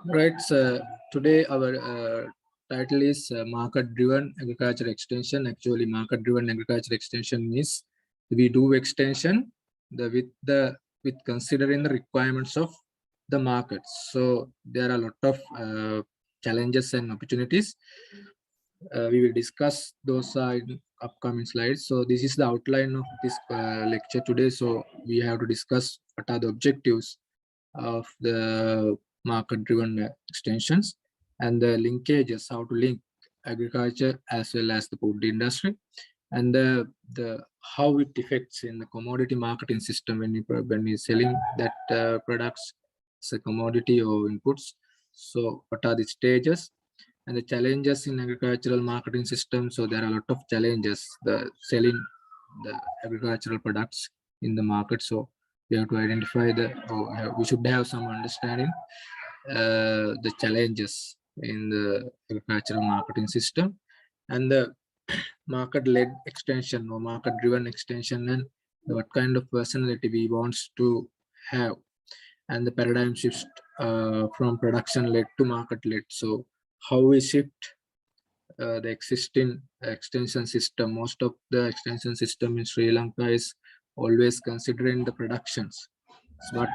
Right. So today our title is market-driven agriculture extension. Actually, market-driven agriculture extension means we do extension with considering the requirements of the market. So there are a lot of challenges and opportunities. We will discuss those in upcoming slides. So this is the outline of this lecture today. So we have to discuss what are the objectives of the market-driven extensions and the linkages, how to link agriculture as well as the food industry, and the how it affects in the commodity marketing system when we selling that products as a commodity or inputs. So what are the stages and the challenges in agricultural marketing system? So there are a lot of challenges the selling the agricultural products in the market. So we have to identify we should have some understanding the challenges in the agricultural marketing system and the market-led extension or market-driven extension, and what kind of personality we want to have, and the paradigm shift from production-led to market-led. So how we shift the existing extension system. Most of the extension system in Sri Lanka is always considering the productions, but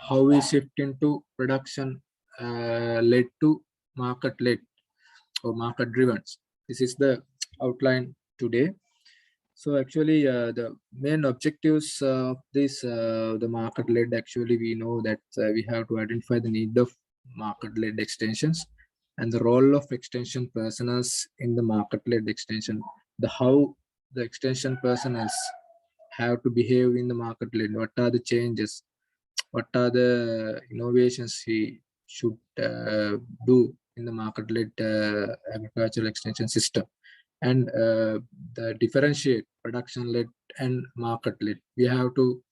how we shift into production led to market led or market driven. This is the outline today. So actually the main objectives of this the market led, actually we know that we have to identify the need of market led extensions and the role of extension personnel in the market led extension, the how the extension personnel have to behave in the market led, what are the changes, what are the innovations he should do in the market led agricultural extension system, and the differentiate production led and market led. We have to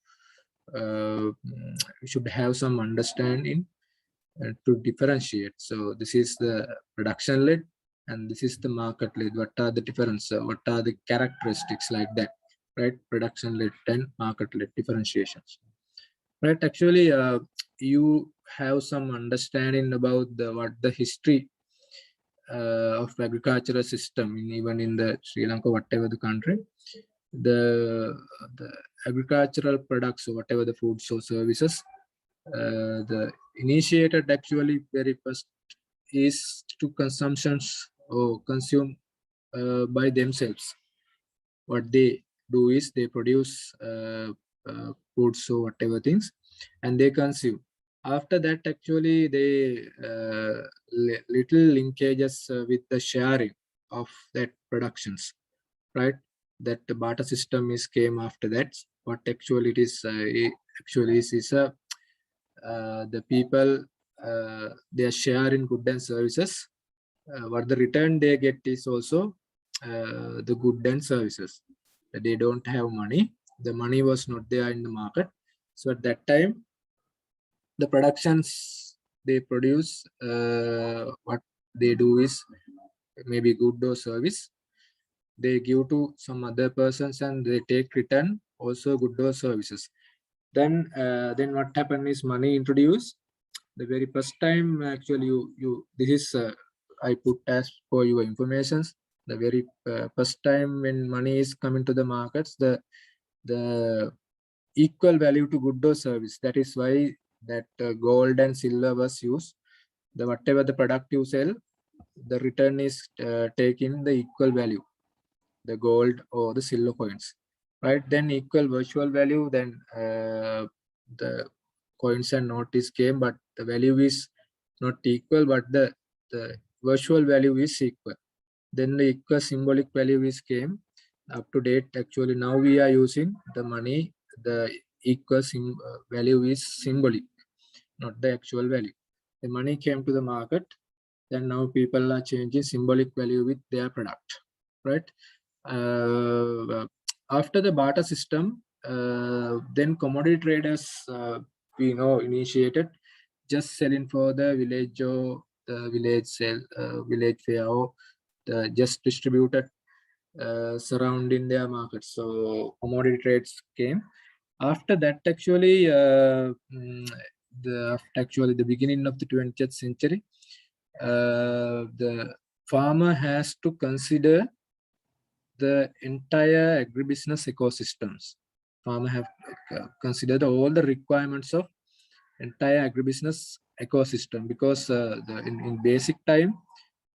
we should have some understanding to differentiate. So this is the production led and this is the market led. What are the difference? What are the characteristics like that? Right, production led and market led differentiations. Right, actually you have some understanding about what the history of agricultural system even in the Sri Lanka, whatever the country, the agricultural products or whatever the foods or services, the initiated actually very first is to consumptions or consume by themselves. What they do is they produce foods or whatever things and they consume. After that, actually they little linkages with the sharing of that productions, right? That the barter system is came after that. What actually it is actually is the people they are sharing goods and services. What the return they get is also the goods and services. They don't have money. The money was not there in the market. So at that time, the productions they produce, what they do is maybe good or service. They give to some other persons and they take return also good or services. Then what happened is money introduced. The very first time actually you this is I put as for your informations. The very first time when money is coming to the markets, the equal value to good or service. That is why that gold and silver was used. The whatever the product you sell, the return is taking the equal value, the gold or the silver coins, right? Then equal virtual value, then the coins and notes came, but the value is not equal, but the virtual value is equal. Then the equal symbolic value is came up to date. Actually now we are using the money, the equal value is symbolic, not the actual value. The money came to the market, then now people are changing symbolic value with their product, right? After the barter system, then commodity traders we know initiated just selling for the village or the village sale, village fair, or the just distributed surrounding their market. So commodity trades came. After that, actually, the beginning of the 20th century, the farmer has to consider the entire agribusiness ecosystems. Farmer have considered all the requirements of entire agribusiness ecosystem, because in basic time,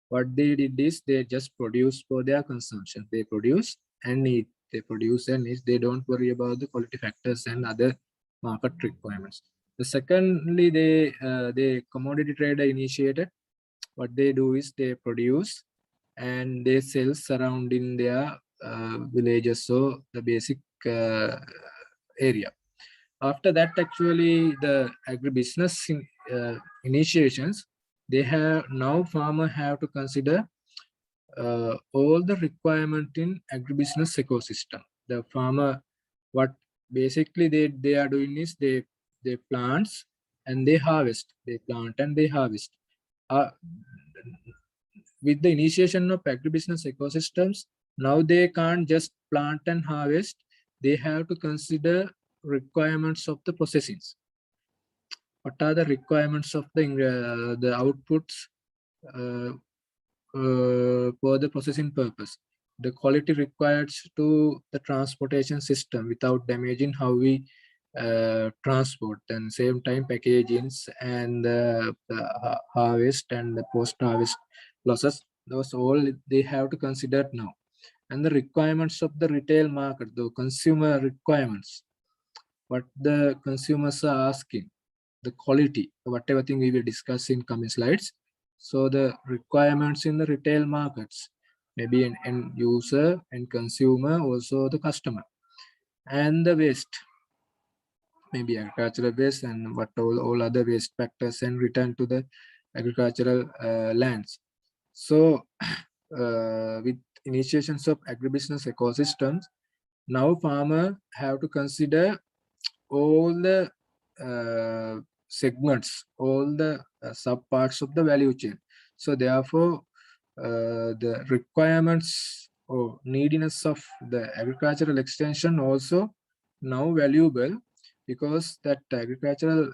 what they did is they just produce for their consumption. They produce and eat. They produce and eat. They don't worry about the quality factors and other market requirements. The secondly, they commodity trader initiated. What they do is they produce and they sell surrounding their villages, so the basic area. After that, actually, the agribusiness initiations, they have now farmer have to consider all the requirement in agribusiness ecosystem. The farmer, what basically they are doing is they plants and they harvest. They plant and they harvest. With the initiation of agribusiness ecosystems, now they can't just plant and harvest. They have to consider requirements of the processings. What are the requirements of the outputs for the processing purpose? The quality required to the transportation system without damaging how we transport, and same time packagings and the harvest and the post-harvest losses. Those all they have to consider now. And the requirements of the retail market, the consumer requirements, what the consumers are asking, the quality, whatever thing we will discuss in coming slides. So the requirements in the retail markets, maybe an end user and consumer, also the customer, and the waste, maybe agricultural waste and what all other waste factors, and return to the agricultural lands. So with initiations of agribusiness ecosystems, now farmer have to consider all the segments, all the subparts of the value chain. So therefore, the requirements or neediness of the agricultural extension also now valuable, because that agricultural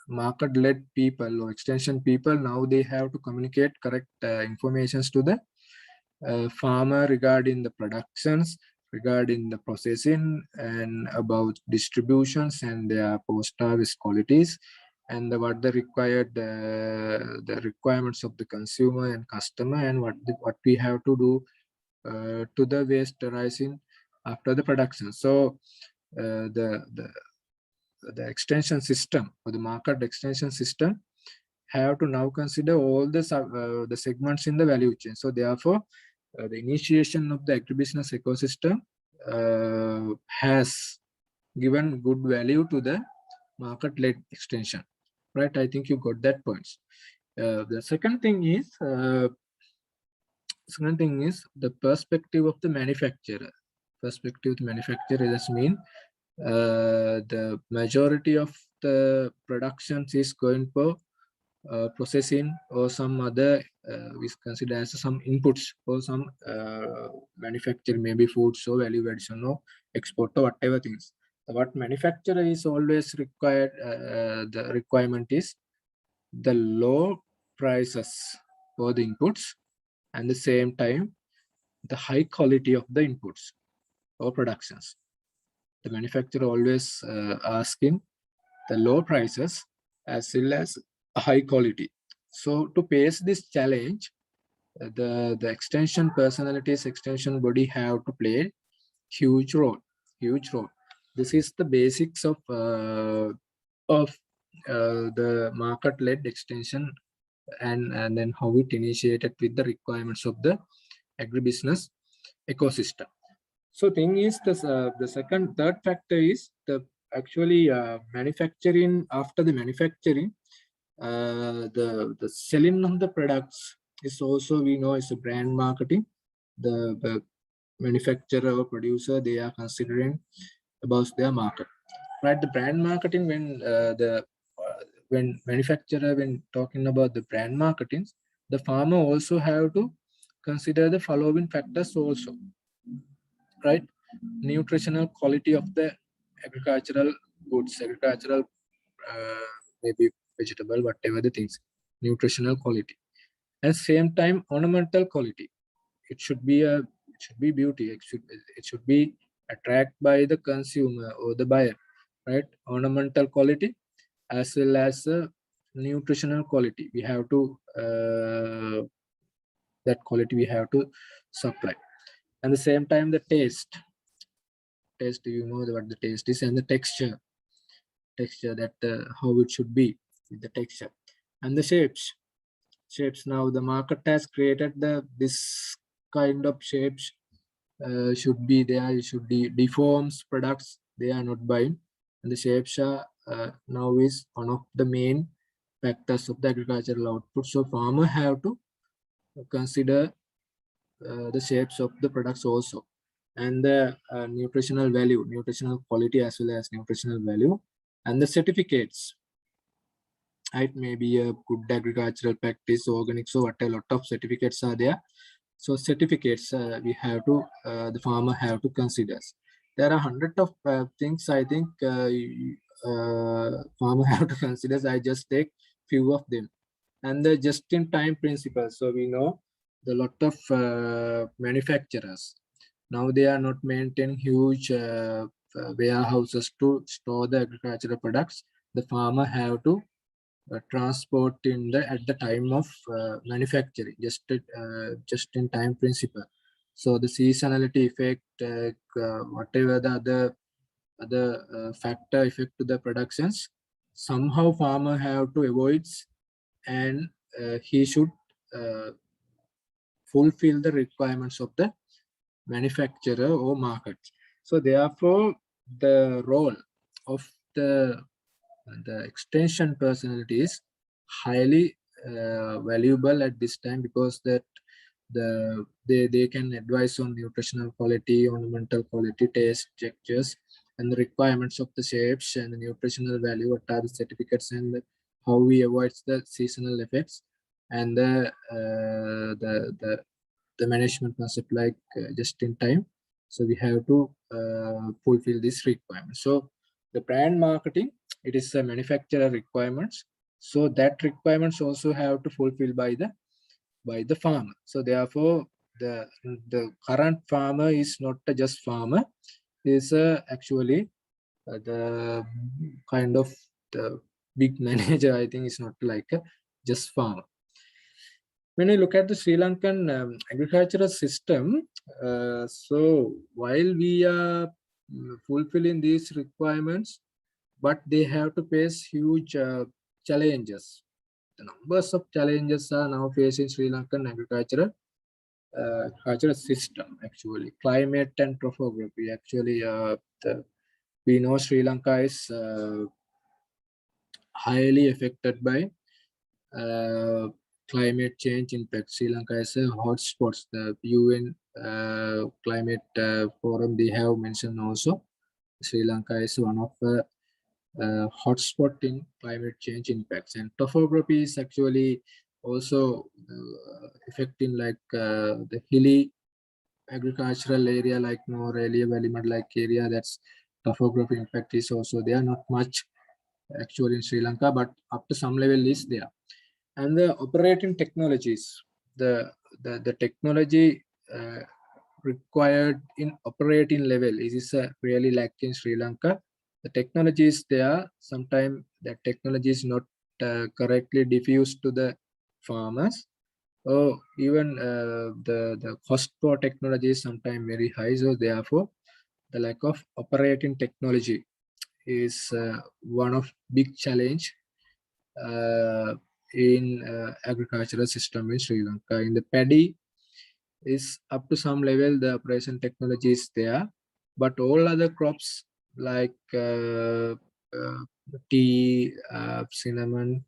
market-led people or extension people, now they have to communicate correct informations to the farmer regarding the productions, regarding the processing, and about distributions and their post-harvest qualities, and what the required the requirements of the consumer and customer, and what we have to do to the waste arising after the production. So the extension system, or the market extension system, have to now consider all the segments in the value chain. So therefore, the initiation of the agribusiness ecosystem has given good value to the market-led extension, right? I think you got that points. The second thing is the perspective of the manufacturer. Perspective of the manufacturer does mean the majority of the productions is going for processing or some other we consider as some inputs or some manufacturing, maybe foods or value addition or export or whatever things. What manufacturer is always required, the requirement is the low prices for the inputs, and the same time the high quality of the inputs or productions. The manufacturer always asking the low prices as well as high quality. So to face this challenge, the extension personalities, extension body have to play huge role. This is the basics of the market-led extension, and then how it initiated with the requirements of the agribusiness ecosystem. So thing is, the third factor is the actually manufacturing. After the manufacturing, the selling of the products is also, we know, is a brand marketing. The manufacturer or producer, they are considering about their market, right? The brand marketing, when manufacturer, when talking about the brand marketing, the farmer also have to consider the following factors also, right? Nutritional quality of the agricultural goods, agricultural maybe vegetable, whatever the things, nutritional quality. At same time, ornamental quality. It should be beauty. It should be attract by the consumer or the buyer, right? Ornamental quality as well as nutritional quality. We have to that quality we have to supply. And the same time, the taste. You know what the taste is, and the texture that how it should be with the texture, and the shapes. Now the market has created this kind of shapes should be there. It should be deforms products they are not buying, and the shapes are now is one of the main factors of the agricultural output. So farmer have to consider the shapes of the products also, and the nutritional value, nutritional quality as well as nutritional value, and the certificates. It may be a good agricultural practice, organic, so what a lot of certificates are there. So certificates we have to the farmer have to consider. There are hundreds of things I think farmer have to consider. I just take few of them. And the just-in-time principle. So we know the lot of manufacturers now they are not maintaining huge warehouses to store the agricultural products. The farmer have to transport in at the time of manufacturing, just in time principle. So the seasonality effect, whatever the other factor effect to the productions, somehow farmer have to avoid, and he should fulfill the requirements of the manufacturer or market. So therefore the role of the extension personality is highly valuable at this time, because that they can advise on nutritional quality, ornamental quality, taste, textures, and the requirements of the shapes, and the nutritional value, what are the certificates, and how we avoid the seasonal effects, and the management concept like just in time. So we have to fulfill this requirement. So the brand marketing, it is a manufacturer requirements. So that requirements also have to fulfill by the farmer. So therefore the current farmer is not just farmer, is actually the kind of the big manager. I think it's not like just farmer. When you look at the Sri Lankan agricultural system, so while we are fulfilling these requirements, but they have to face huge challenges. The numbers of challenges are now facing Sri Lankan agricultural system. Actually, climate and topography. Actually, we know Sri Lanka is highly affected by climate change impact. Sri Lanka is a hotspot. The UN climate forum, they have mentioned also Sri Lanka is one of the hotspot in climate change impacts. And topography is actually also affecting like the hilly agricultural area like Norelia Valley mud like area. That's topography impact is also there. Not much actually in Sri Lanka, but up to some level is there. And the operating technologies, the technology required in operating level is really lacking in Sri Lanka. The technology is there. Sometimes that technology is not correctly diffused to the farmers. Or even the cost for technology is sometimes very high. So therefore, the lack of operating technology is one of big challenge in agricultural system in Sri Lanka. In the paddy is up to some level, the operation technology is there, but all other crops like tea, cinnamon,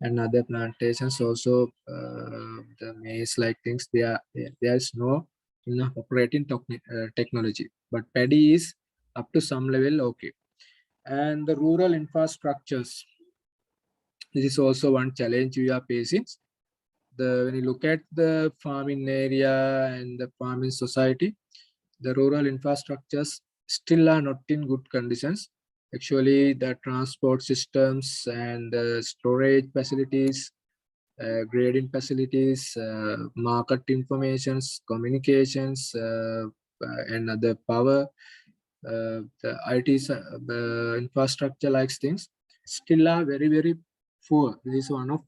and other plantations also the maize like things, there is no enough operating technology, but paddy is up to some level okay. And the rural infrastructures, this is also one challenge we are facing. when you look at the farming area and the farming society, the rural infrastructures still are not in good conditions. Actually, the transport systems and storage facilities, grading facilities, market informations, communications, and other power, the IT infrastructure like things still are very, very poor. This is one of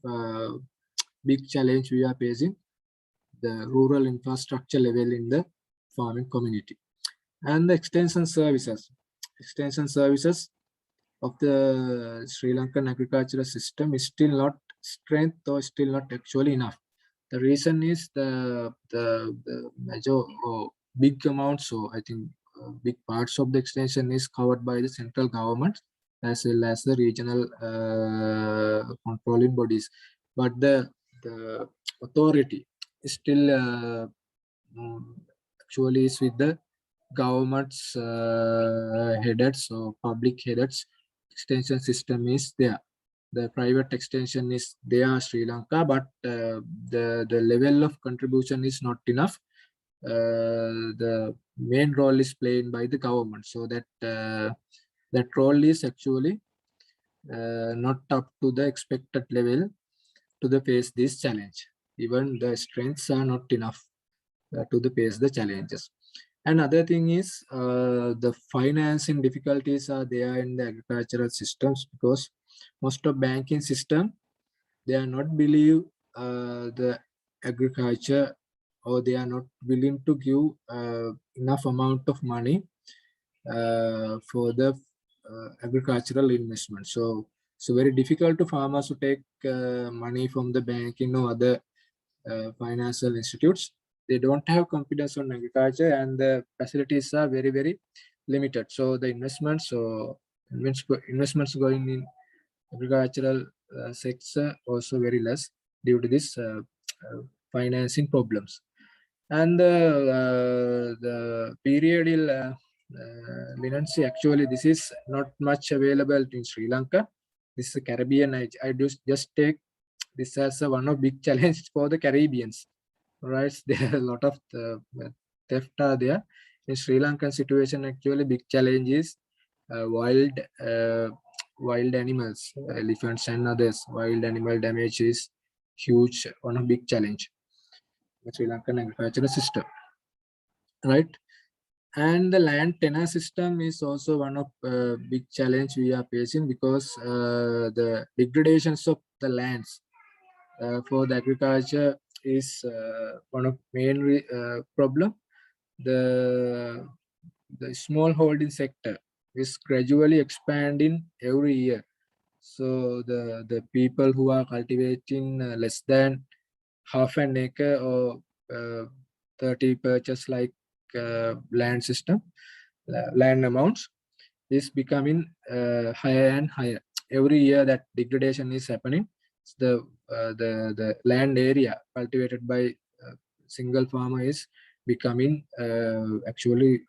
big challenge we are facing, the rural infrastructure level in the farming community. And the extension services of the Sri Lankan agricultural system is still not strength or still not actually enough. The reason is the major or big amounts, so I think big parts of the extension is covered by the central government as well as the regional controlling bodies, but the authority is still actually is with the government's headed, so public headed extension system is there. The private extension is there, Sri Lanka, but the level of contribution is not enough. The main role is played by the government, so that that role is actually not up to the expected level to the face this challenge. Even the strengths are not enough to the face the challenges. Another thing is the financing difficulties are there in the agricultural systems, because most of banking system, they are not believe the agriculture, or they are not willing to give enough amount of money for the agricultural investment. So very difficult to farmers to take money from the banking or other financial institutes. They don't have confidence on agriculture, and the facilities are very, very limited. So the investments going in agricultural sector also very less due to this financing problems. And the periodial leniency, actually this is not much available in Sri Lanka. This is Caribbean. I just take this as one of big challenge for the Caribbeans. Right, there are a lot of theft are there in Sri Lankan situation. Actually, big challenge is wild animals, elephants and others. Wild animal damage is huge, one of big challenge in Sri Lankan agricultural system, right? And the land tenure system is also one of big challenge we are facing, because the degradations of the lands for the agriculture is one of main problem. The small holding sector is gradually expanding every year. So the people who are cultivating less than half an acre or 30 purchase like land system, land amounts is becoming higher and higher. Every year that degradation is happening, the land area cultivated by single farmer is becoming actually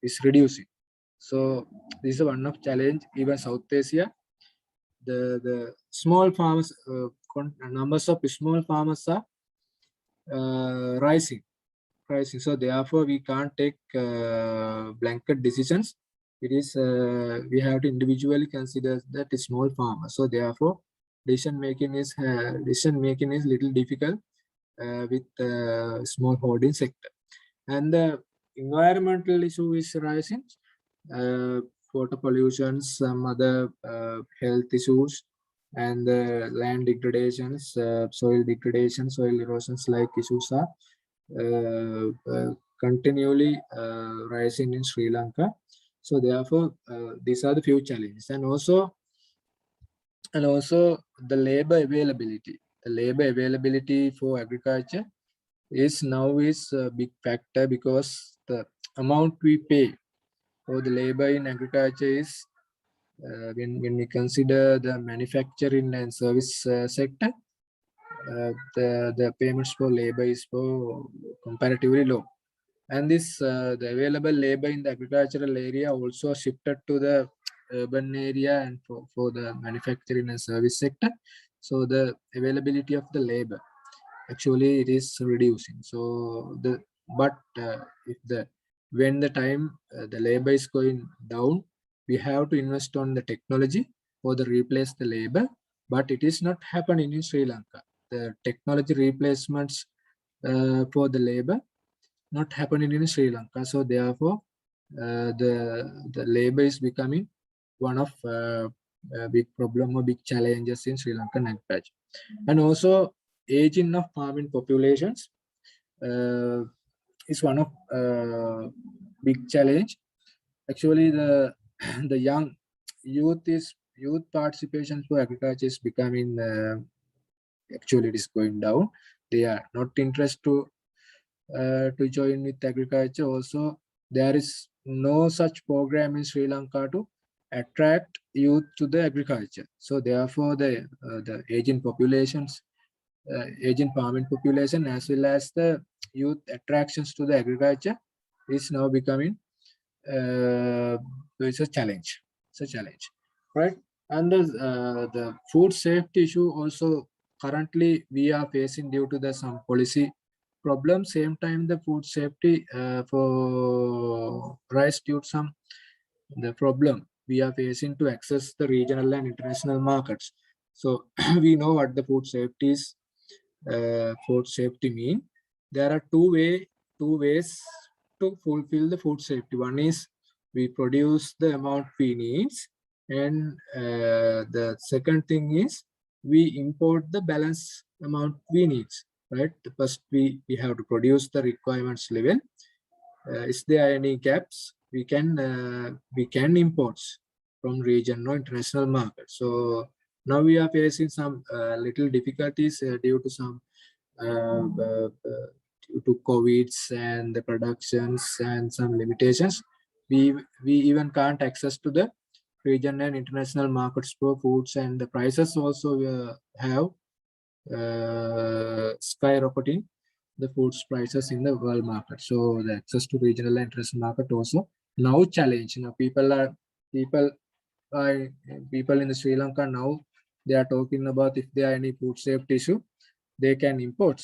is reducing. So this is one of challenge. Even South Asia, the small farmers, numbers of small farmers are rising. So therefore we can't take blanket decisions. It is we have to individually consider that a small farmer. So therefore decision making is little difficult with small holding sector. And the environmental issue is rising, water pollution, some other health issues, and land degradations, soil degradation, soil erosions like issues are continually rising in Sri Lanka. So therefore, these are the few challenges, and also the labor availability. The labor availability for agriculture is now a big factor, because the amount we pay for the labor in agriculture is when we consider the manufacturing and service sector, the payments for labor is for comparatively low. And this the available labor in the agricultural area also shifted to the urban area and for the manufacturing and service sector. So the availability of the labor actually it is reducing. So when the time the labor is going down, we have to invest on the technology for the replace the labor, but it is not happening in Sri Lanka. The technology replacements for the labor not happening in Sri Lanka. So therefore, the labor is becoming one of big problem or big challenges in Sri Lankan agriculture. And also aging of farming populations is one of big challenge. Actually, the the youth participation for agriculture is becoming actually it is going down. They are not interested to join with agriculture. Also, there is no such program in Sri Lanka to attract youth to the agriculture. So therefore, the aging populations, aging farming population, as well as the youth attractions to the agriculture, is now becoming it's a challenge. It's a challenge, right? And the food safety issue also currently we are facing due to the some policy problem. Same time, the food safety for rice due to some the problem we are facing to access the regional and international markets. So we know what the food safety mean. There are two ways to fulfill the food safety. One is we produce the amount we need, and the second thing is we import the balance amount we need. Right? First, we have to produce the requirements level. Is there any gaps? We can import from region or international market. So now we are facing some little difficulties due to some due to COVIDs and the productions and some limitations. We even can't access to the region and international markets for foods, and the prices also have skyrocketing the foods prices in the world market. So the access to regional and international market also now challenge. People are people in the Sri Lanka now, they are talking about if there are any food safety issue, they can import.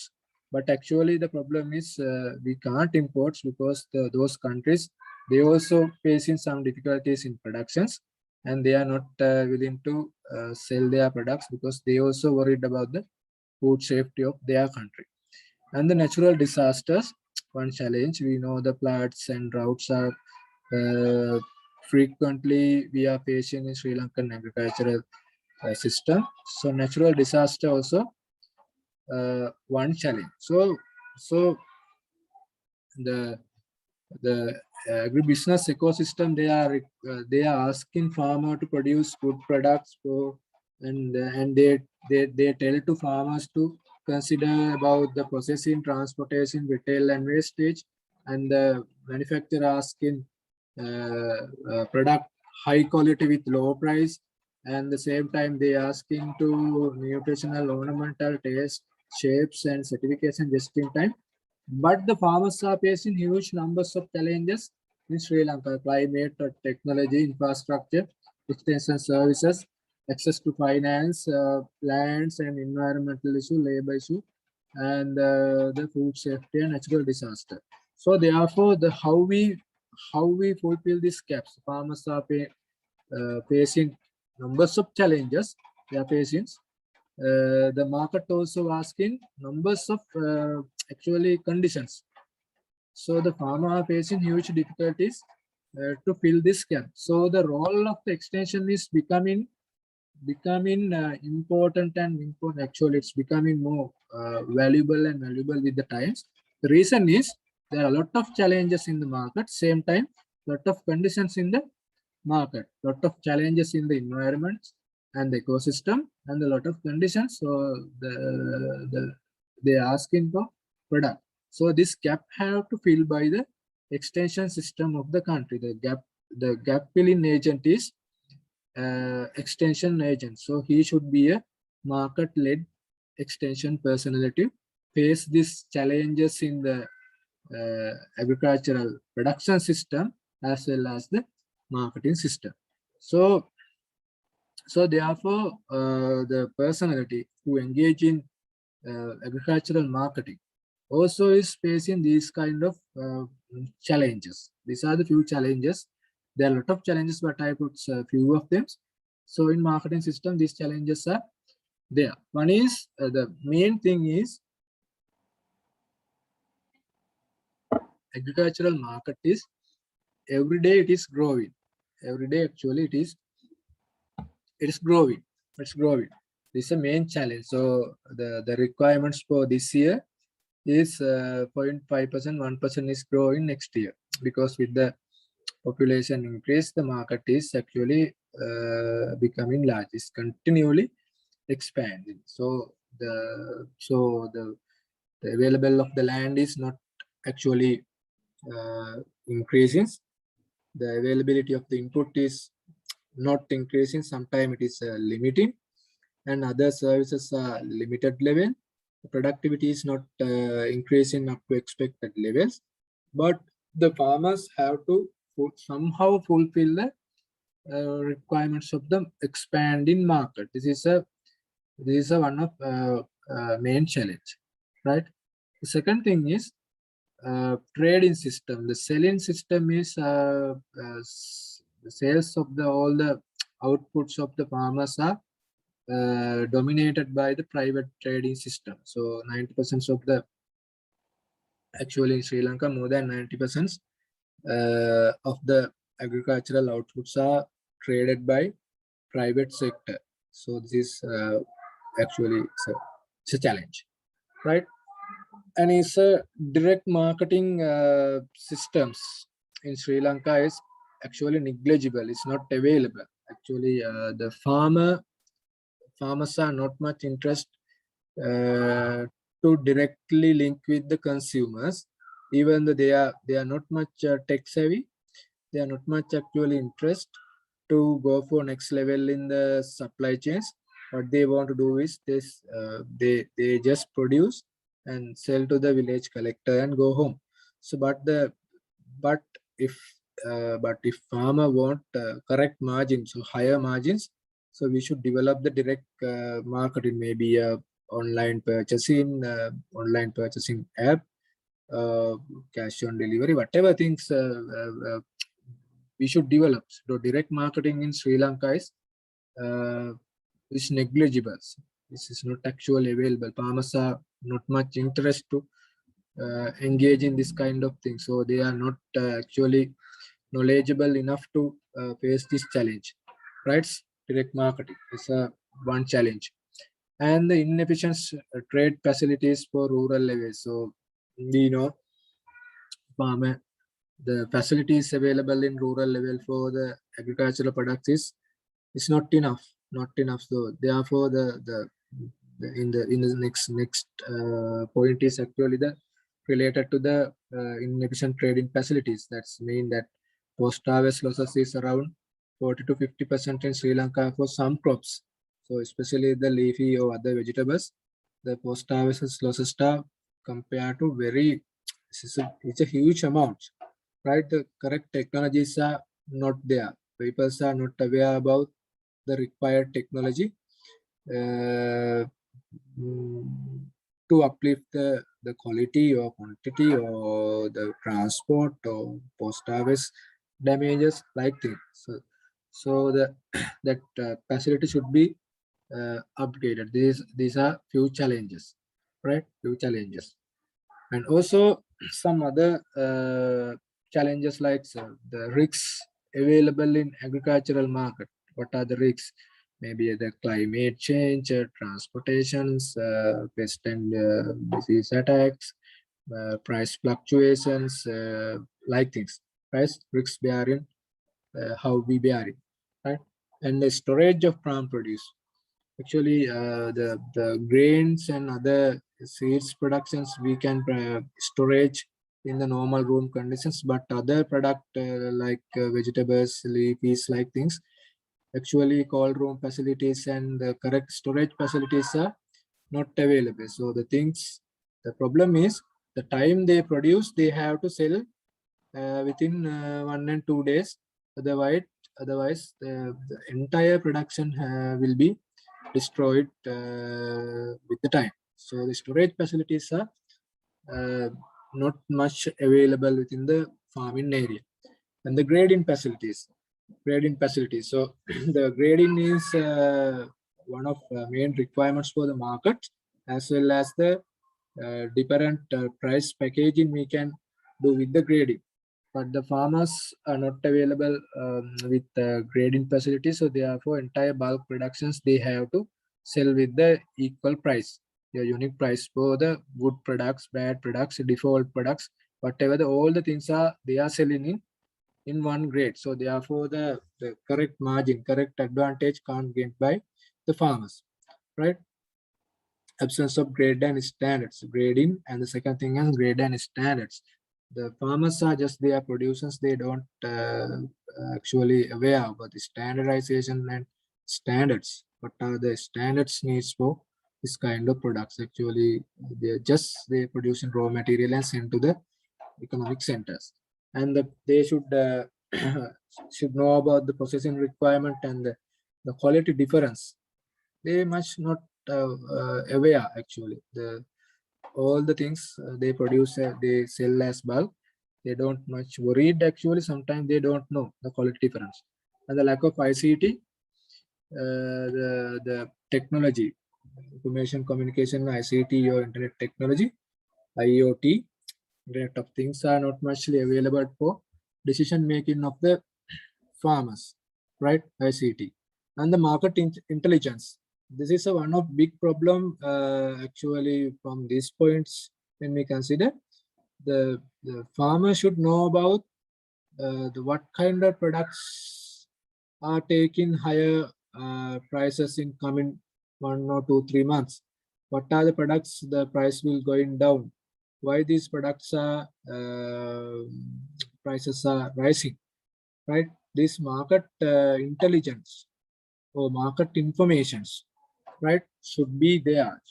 But actually the problem is we can't import because those countries, they also facing some difficulties in productions, and they are not willing to sell their products because they also worried about the food safety of their country. And the natural disasters, one challenge, we know the floods and droughts are frequently we are facing in Sri Lankan agricultural system. So natural disaster also one challenge. So the agribusiness ecosystem, they are asking farmer to produce good products for, and they tell to farmers to consider about the processing, transportation, retail, and wastage, and the manufacturer asking product high quality with low price, and the same time they asking to nutritional, ornamental, taste, shapes, and certification just in time. But the farmers are facing huge numbers of challenges in Sri Lanka: climate, technology, infrastructure, extension services, access to finance, lands and environmental issue, labor issue, and the food safety and natural disaster. So therefore, how we fulfill these gaps, farmers are facing numbers of challenges they are facing. The market also asking numbers of actually conditions. So the farmer are facing huge difficulties to fill this gap. So the role of the extension is becoming important and important. Actually, it's becoming more valuable and valuable with the times. The reason is there are a lot of challenges in the market. Same time, lot of conditions in the market, lot of challenges in the environment and the ecosystem, and a lot of conditions. So they are asking for product. So this gap have to fill by the extension system of the country. The gap filling agent is extension agent. So he should be a market-led extension personality, face these challenges in the agricultural production system as well as the marketing system. So therefore, the personality who engage in agricultural marketing also is facing these kind of challenges. These are the few challenges. There are a lot of challenges, but I put a few of them. So in marketing system, these challenges are there. One is the main thing is agricultural market is every day it is growing. Every day actually it is growing. It's growing. This is a main challenge. So the requirements for this year is 0.5%, 1% is growing next year, because with the population increase, the market is actually becoming large. It's continually expanding. So the available of the land is not actually increasing. The availability of the input is not increasing. Sometimes it is limiting, and other services are limited level. The productivity is not increasing up to expected levels, but the farmers have to somehow fulfill the requirements of the expanding market. This is a one of main challenge, right? The second thing is trading system. The selling system is the sales of all the outputs of the farmers are dominated by the private trading system. So 90% of the, actually in Sri Lanka, more than 90% of the agricultural outputs are traded by private sector. So this is actually it's a challenge, right? And it's a direct marketing systems in Sri Lanka is actually negligible. It's not available. Actually, the farmers are not much interested to directly link with the consumers, even though they are not much tech savvy. They are not much actually interested to go for next level in the supply chains. What they want to do is this: they just produce and sell to the village collector and go home. So, but if farmer want correct margins, so higher margins, so we should develop the direct marketing, maybe online purchasing app, cash on delivery, whatever things we should develop. So direct marketing in Sri Lanka is negligible. This is not actually available. Farmers are not much interest to engage in this kind of thing. So they are not actually knowledgeable enough to face this challenge, right? Direct marketing is one challenge. And the inefficient trade facilities for rural areas. So we know farmer, the facilities available in rural level for the agricultural products is not enough. So therefore in the next point is actually the related to the inefficient trading facilities. That's mean that post harvest losses is around 40 to 50% in Sri Lanka for some crops. So especially the leafy or other vegetables, the post harvest losses are compared to it's a huge amount, right? The correct technologies are not there. People are not aware about the required technology to uplift the quality or quantity or the transport or post harvest damages like this. So that facility should be upgraded. These are few challenges, right? Few challenges. And also some other challenges like the risks available in agricultural market. What are the risks? Maybe the climate change, transportations, pest and disease attacks, price fluctuations, like things. Price risks bearing, how we bear it, right? And the storage of farm produce. Actually, the grains and other seeds productions we can storage in the normal room conditions, but other product like vegetables, leafies, like things, actually cold room facilities and the correct storage facilities are not available. So the problem is the time they produce, they have to sell within 1 and 2 days. Otherwise the entire production will be destroyed with the time. So the storage facilities are not much available within the farming area. And the grading facilities. So the grading is one of main requirements for the market, as well as the different price packaging we can do with the grading. But the farmers are not available with the grading facility, so therefore entire bulk productions they have to sell with the equal price, your unique price for the good products, bad products, default products, whatever all the things are, they are selling in one grade. So therefore the correct margin, correct advantage can't get by the farmers, right? Absence of grade and standards, grading, and the second thing is grade and standards. The farmers are just their producers, they don't actually aware about the standardization and standards. What are the standards needs for this kind of products? Actually, they produce raw material and send to the economic centers, and they should know about the processing requirement and the quality difference. They must not aware actually all the things they produce, they sell as bulk. They don't much worried actually. Sometimes they don't know the quality difference, and the lack of ICT, the technology, information communication, ICT or internet technology, IoT, Internet of Things are not muchly available for decision making of the farmers, right? ICT and the market intelligence. This is a one of big problem actually from these points when we consider the farmer should know about what kind of products are taking higher prices in coming 1 or 2, 3 months. What are the products the price will going down? Why these products are prices are rising, right? This market intelligence or market informations, right, should be there,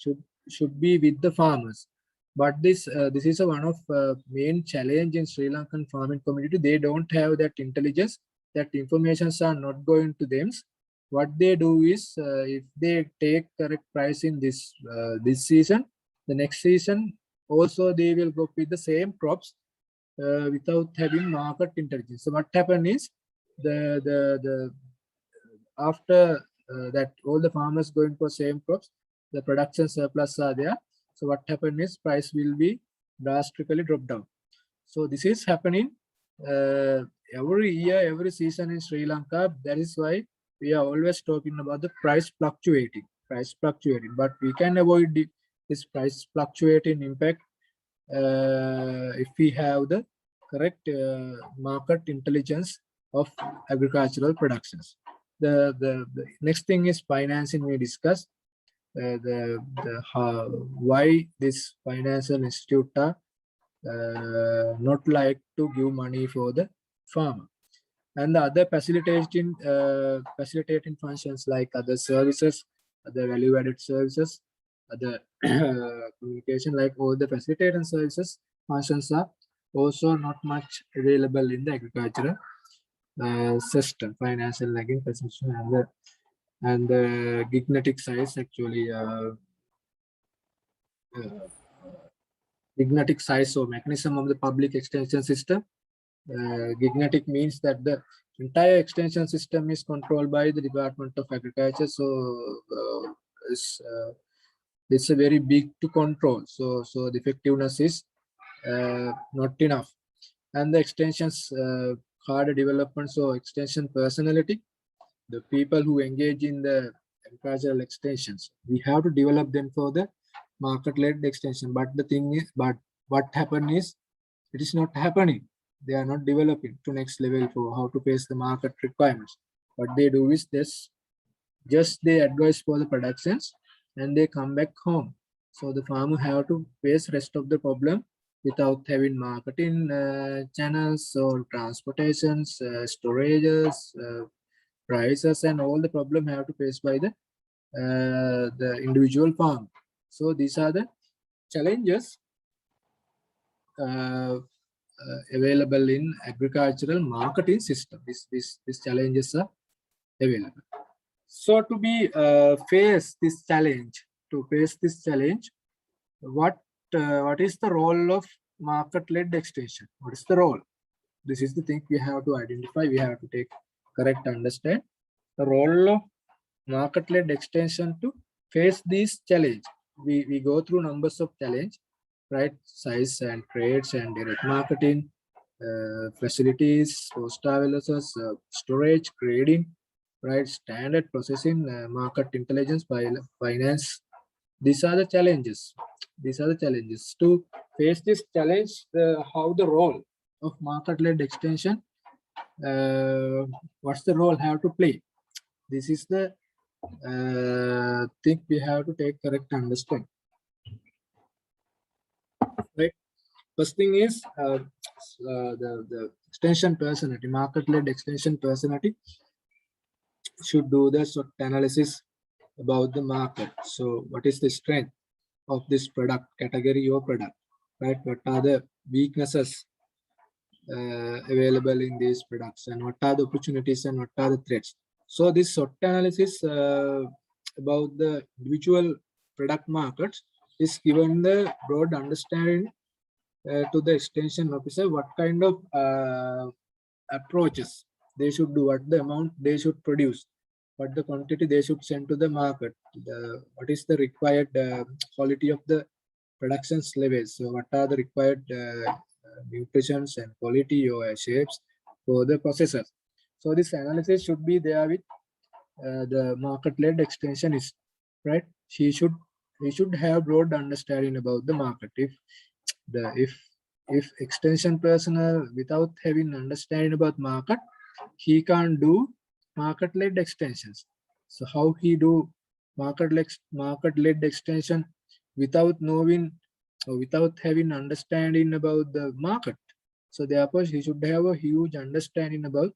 should be with the farmers. But this is a one of main challenge in Sri Lankan farming community. They don't have that intelligence, that informations are not going to them. What they do is if they take correct price in this season, the next season also they will go with the same crops without having market intelligence. So what happened is the after that all the farmers going for same crops, the production surplus are there. So what happened is price will be drastically drop down. So this is happening every year, every season in Sri Lanka. That is why we are always talking about the price fluctuating. But we can avoid this price fluctuating impact if we have the correct market intelligence of agricultural productions. The next thing is financing. We discussed why this financial institute are not like to give money for the farmer, and the other facilitating functions like other services, other value-added services, other communication, like all the facilitating services functions are also not much available in the agricultural system, financial lagging position, and the gignetic size actually gignetic size or mechanism of the public extension system. Gignetic means that the entire extension system is controlled by the Department of Agriculture. So it's a very big to control. So the effectiveness is not enough, and the extensions harder development. So extension personality, the people who engage in the agricultural extensions, we have to develop them for the market-led extension. But the thing is, what happened is, it is not happening. They are not developing to next level for how to face the market requirements. What they do is this, just they advise for the productions and they come back home. So the farmer have to face rest of the problem without having marketing channels or transportations, storages, prices, and all the problem have to face by the individual farm. So these are the challenges available in agricultural marketing system. These challenges are available. So to face this challenge, what is the role of market-led extension? What is the role? This is the thing we have to identify. We have to take correct understand the role of market-led extension to face this challenge. We go through numbers of challenge, right? Size and trades and direct marketing, facilities, post analysis, storage, grading, right? Standard processing, market intelligence, finance. These are the challenges. These are the challenges. To face this challenge, how the role of market-led extension, what's the role have to play? This is the thing we have to take correct understand. Right. First thing is the extension personality, market-led extension personality should do the SWOT analysis about the market. So what is the strength of this product category or product, right? What are the weaknesses available in these products, and what are the opportunities and what are the threats? So this SWOT analysis about the individual product markets is given the broad understanding to the extension officer what kind of approaches they should do, what the amount they should produce, what the quantity they should send to the market, what is the required quality of the production levels. So what are the required nutritions and quality or shapes for the processors. So this analysis should be there with the market-led extensionist, right? He should have broad understanding about the market. If extension personnel without having understanding about market, he can't do market-led extensions. So how he do market-led extension without knowing or without having understanding about the market? So therefore, he should have a huge understanding about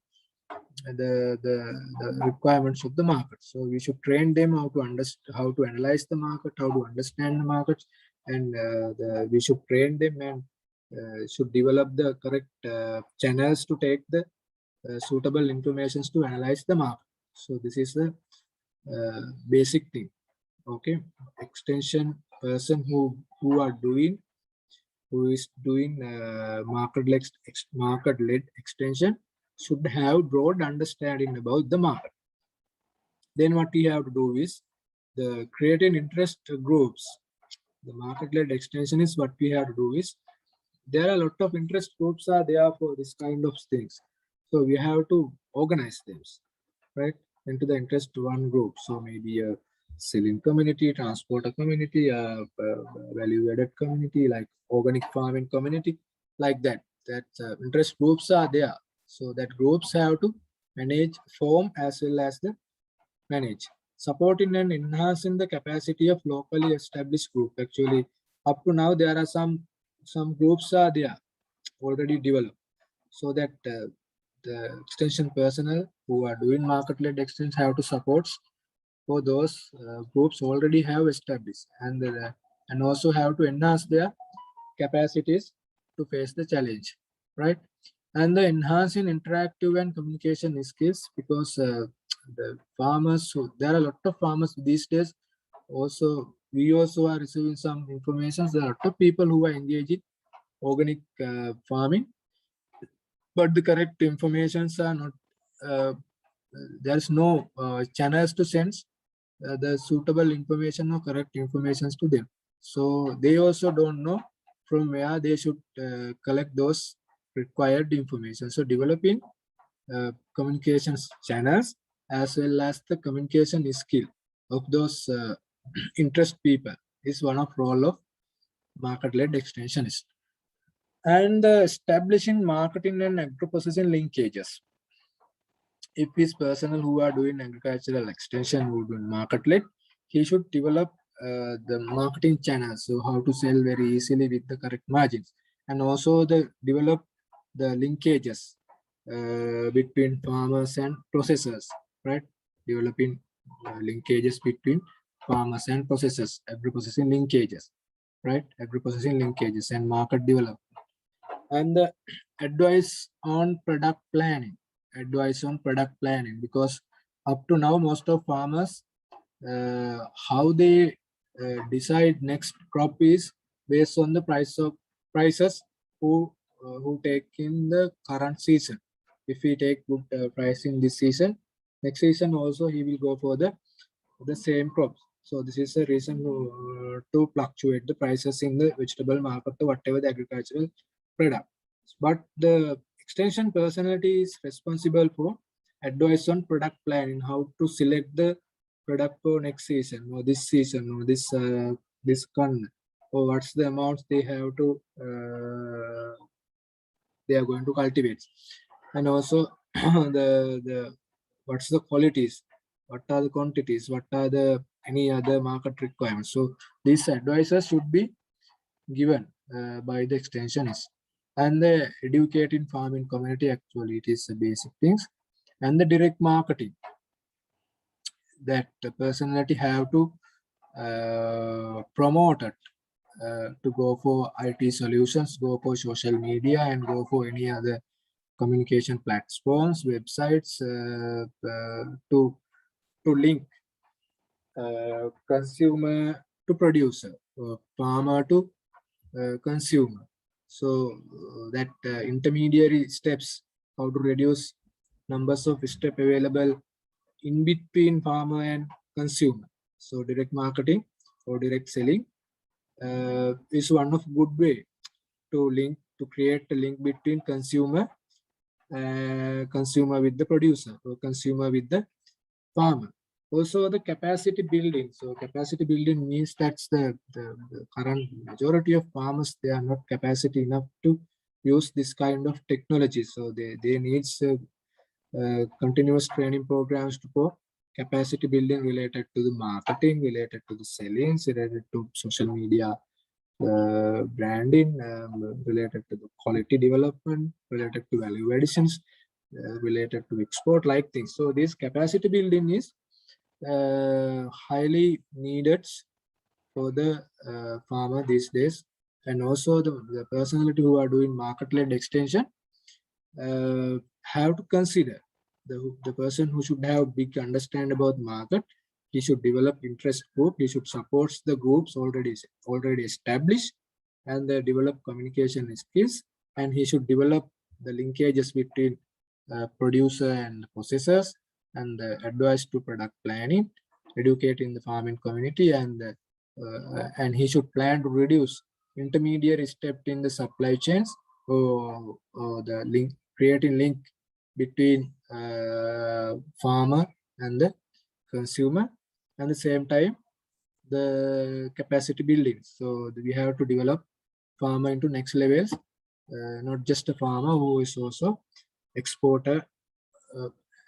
the requirements of the market. So we should train them how to understand, how to analyze the market, how to understand the markets, and we should train them and should develop the correct channels to take the suitable informations to analyze the market. So this is the basic thing. Okay, extension person who is doing market-led extension should have broad understanding about the market. Then what we have to do is the creating interest groups. The market-led extension is what we have to do is there are a lot of interest groups are there for this kind of things. So we have to organize them, right, into the interest one group. So maybe a selling community, transporter community, value-added community, like organic farming community, like that. That interest groups are there. So that groups have to manage, form as well as the manage, supporting and enhancing the capacity of locally established group. Actually, up to now there are some groups are there already developed, so that the extension personnel who are doing market-led extensions have to support for those groups already have established, and also have to enhance their capacities to face the challenge, right? And the enhancing interactive and communication skills, because the farmers, there are a lot of farmers these days. Also, we also are receiving some information. There are a lot of people who are engaged in organic farming, but the correct informations are not. There's no channels to send the suitable information or correct informations to them. So they also don't know from where they should collect those required information. So developing communications channels as well as the communication skill of those interest people is one of role of market-led extensionist. And establishing marketing and agro-processing linkages. If his personnel who are doing agricultural extension who do market-led, he should develop the marketing channels, so how to sell very easily with the correct margins, and also develop the linkages between farmers and processors, right? Developing linkages between farmers and processors, agro-processing linkages, right? Agro-processing linkages and market development. And the advice on product planning. Because up to now most of farmers how they decide next crop is based on the prices who take in the current season. If he take good price in this season, next season also he will go for the same crops. So this is a reason to fluctuate the prices in the vegetable market or whatever the agricultural product. But the extension personality is responsible for advice on product planning, how to select the product for next season or this season or this con, or what's the amounts they have to they are going to cultivate, and also the what's the qualities, what are the quantities, what are the any other market requirements. So these advices should be given by the extensionists. And the educating farming community, actually it is the basic things. And the direct marketing, that the personality have to promote it, to go for IT solutions, go for social media, and go for any other communication platforms, websites, to link consumer to producer, farmer to consumer. So that intermediary steps, how to reduce numbers of steps available in between farmer and consumer. So direct marketing or direct selling is one of good way to create a link between consumer with the producer, or consumer with the farmer. Also the capacity building. So capacity building means that's the current majority of farmers, they are not capacity enough to use this kind of technology. So they need continuous training programs for capacity building related to the marketing, related to the selling, related to social media branding, related to the quality development, related to value additions, related to export, like things. So this capacity building is highly needed for the farmer these days. And also the personality who are doing market-led extension have to consider the person who should have big understand about market. He should develop interest group. He should support the groups already established, and develop communication skills. And he should develop the linkages between producer and processors, and advice to product planning, educating the farming community, and he should plan to reduce intermediary step in the supply chains, or the link, creating link between farmer and the consumer. And the same time the capacity building. So we have to develop farmer into next levels, not just a farmer who is also exporter,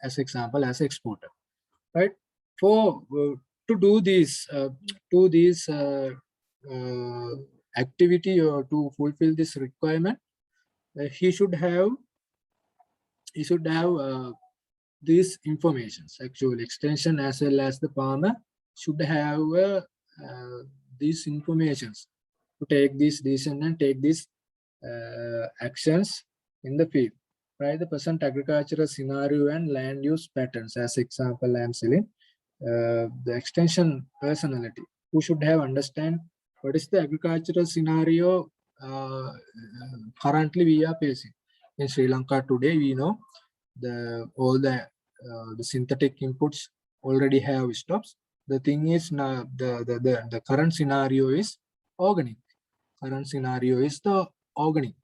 as example as exporter, right? For to do this activity, or to fulfill this requirement, he should have these informations. Actual extension as well as the farmer should have these informations to take this decision and take these actions in the field, right? The present agricultural scenario and land use patterns, as example I am selling. The extension personality who should have understand what is the agricultural scenario currently we are facing in Sri Lanka today. We know all the synthetic inputs already have stops. The thing is now the current scenario is organic. Current scenario is the organic.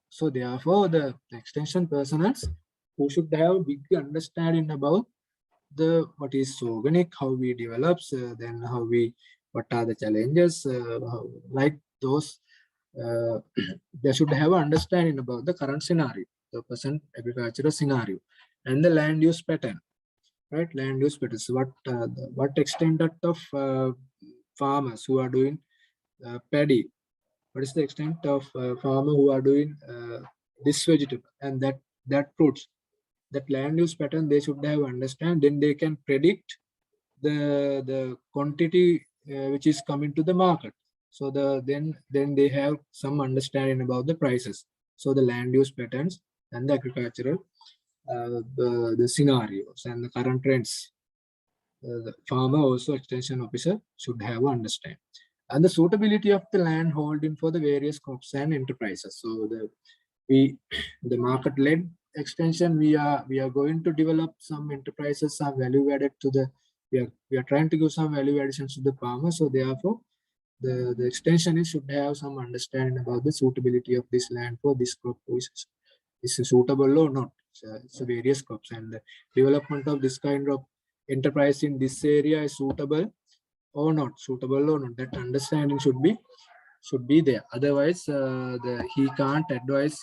So therefore the extension personals who should have big understanding about what is organic, how we develop, then what are the challenges, like those. They should have understanding about the current scenario, the present agricultural scenario, and the land use pattern, right? Land use patterns. What extent of farmers who are doing paddy? What is the extent of farmer who are doing this vegetable and that fruits? That land use pattern they should have understand. Then they can predict the quantity which is coming to the market. So then they have some understanding about the prices. So the land use patterns and the agricultural the scenarios and the current trends. the farmer also extension officer should have understand. And the suitability of the land holding for the various crops and enterprises. So the market led extension, we are going to develop some enterprises, some value added to the, we are trying to give some value additions to the farmer. So therefore the extension is should have some understanding about the suitability of this land for this crop, is it suitable or not. It's a various crops, and the development of this kind of enterprise in this area is suitable or not, that understanding should be there. Otherwise he can't advise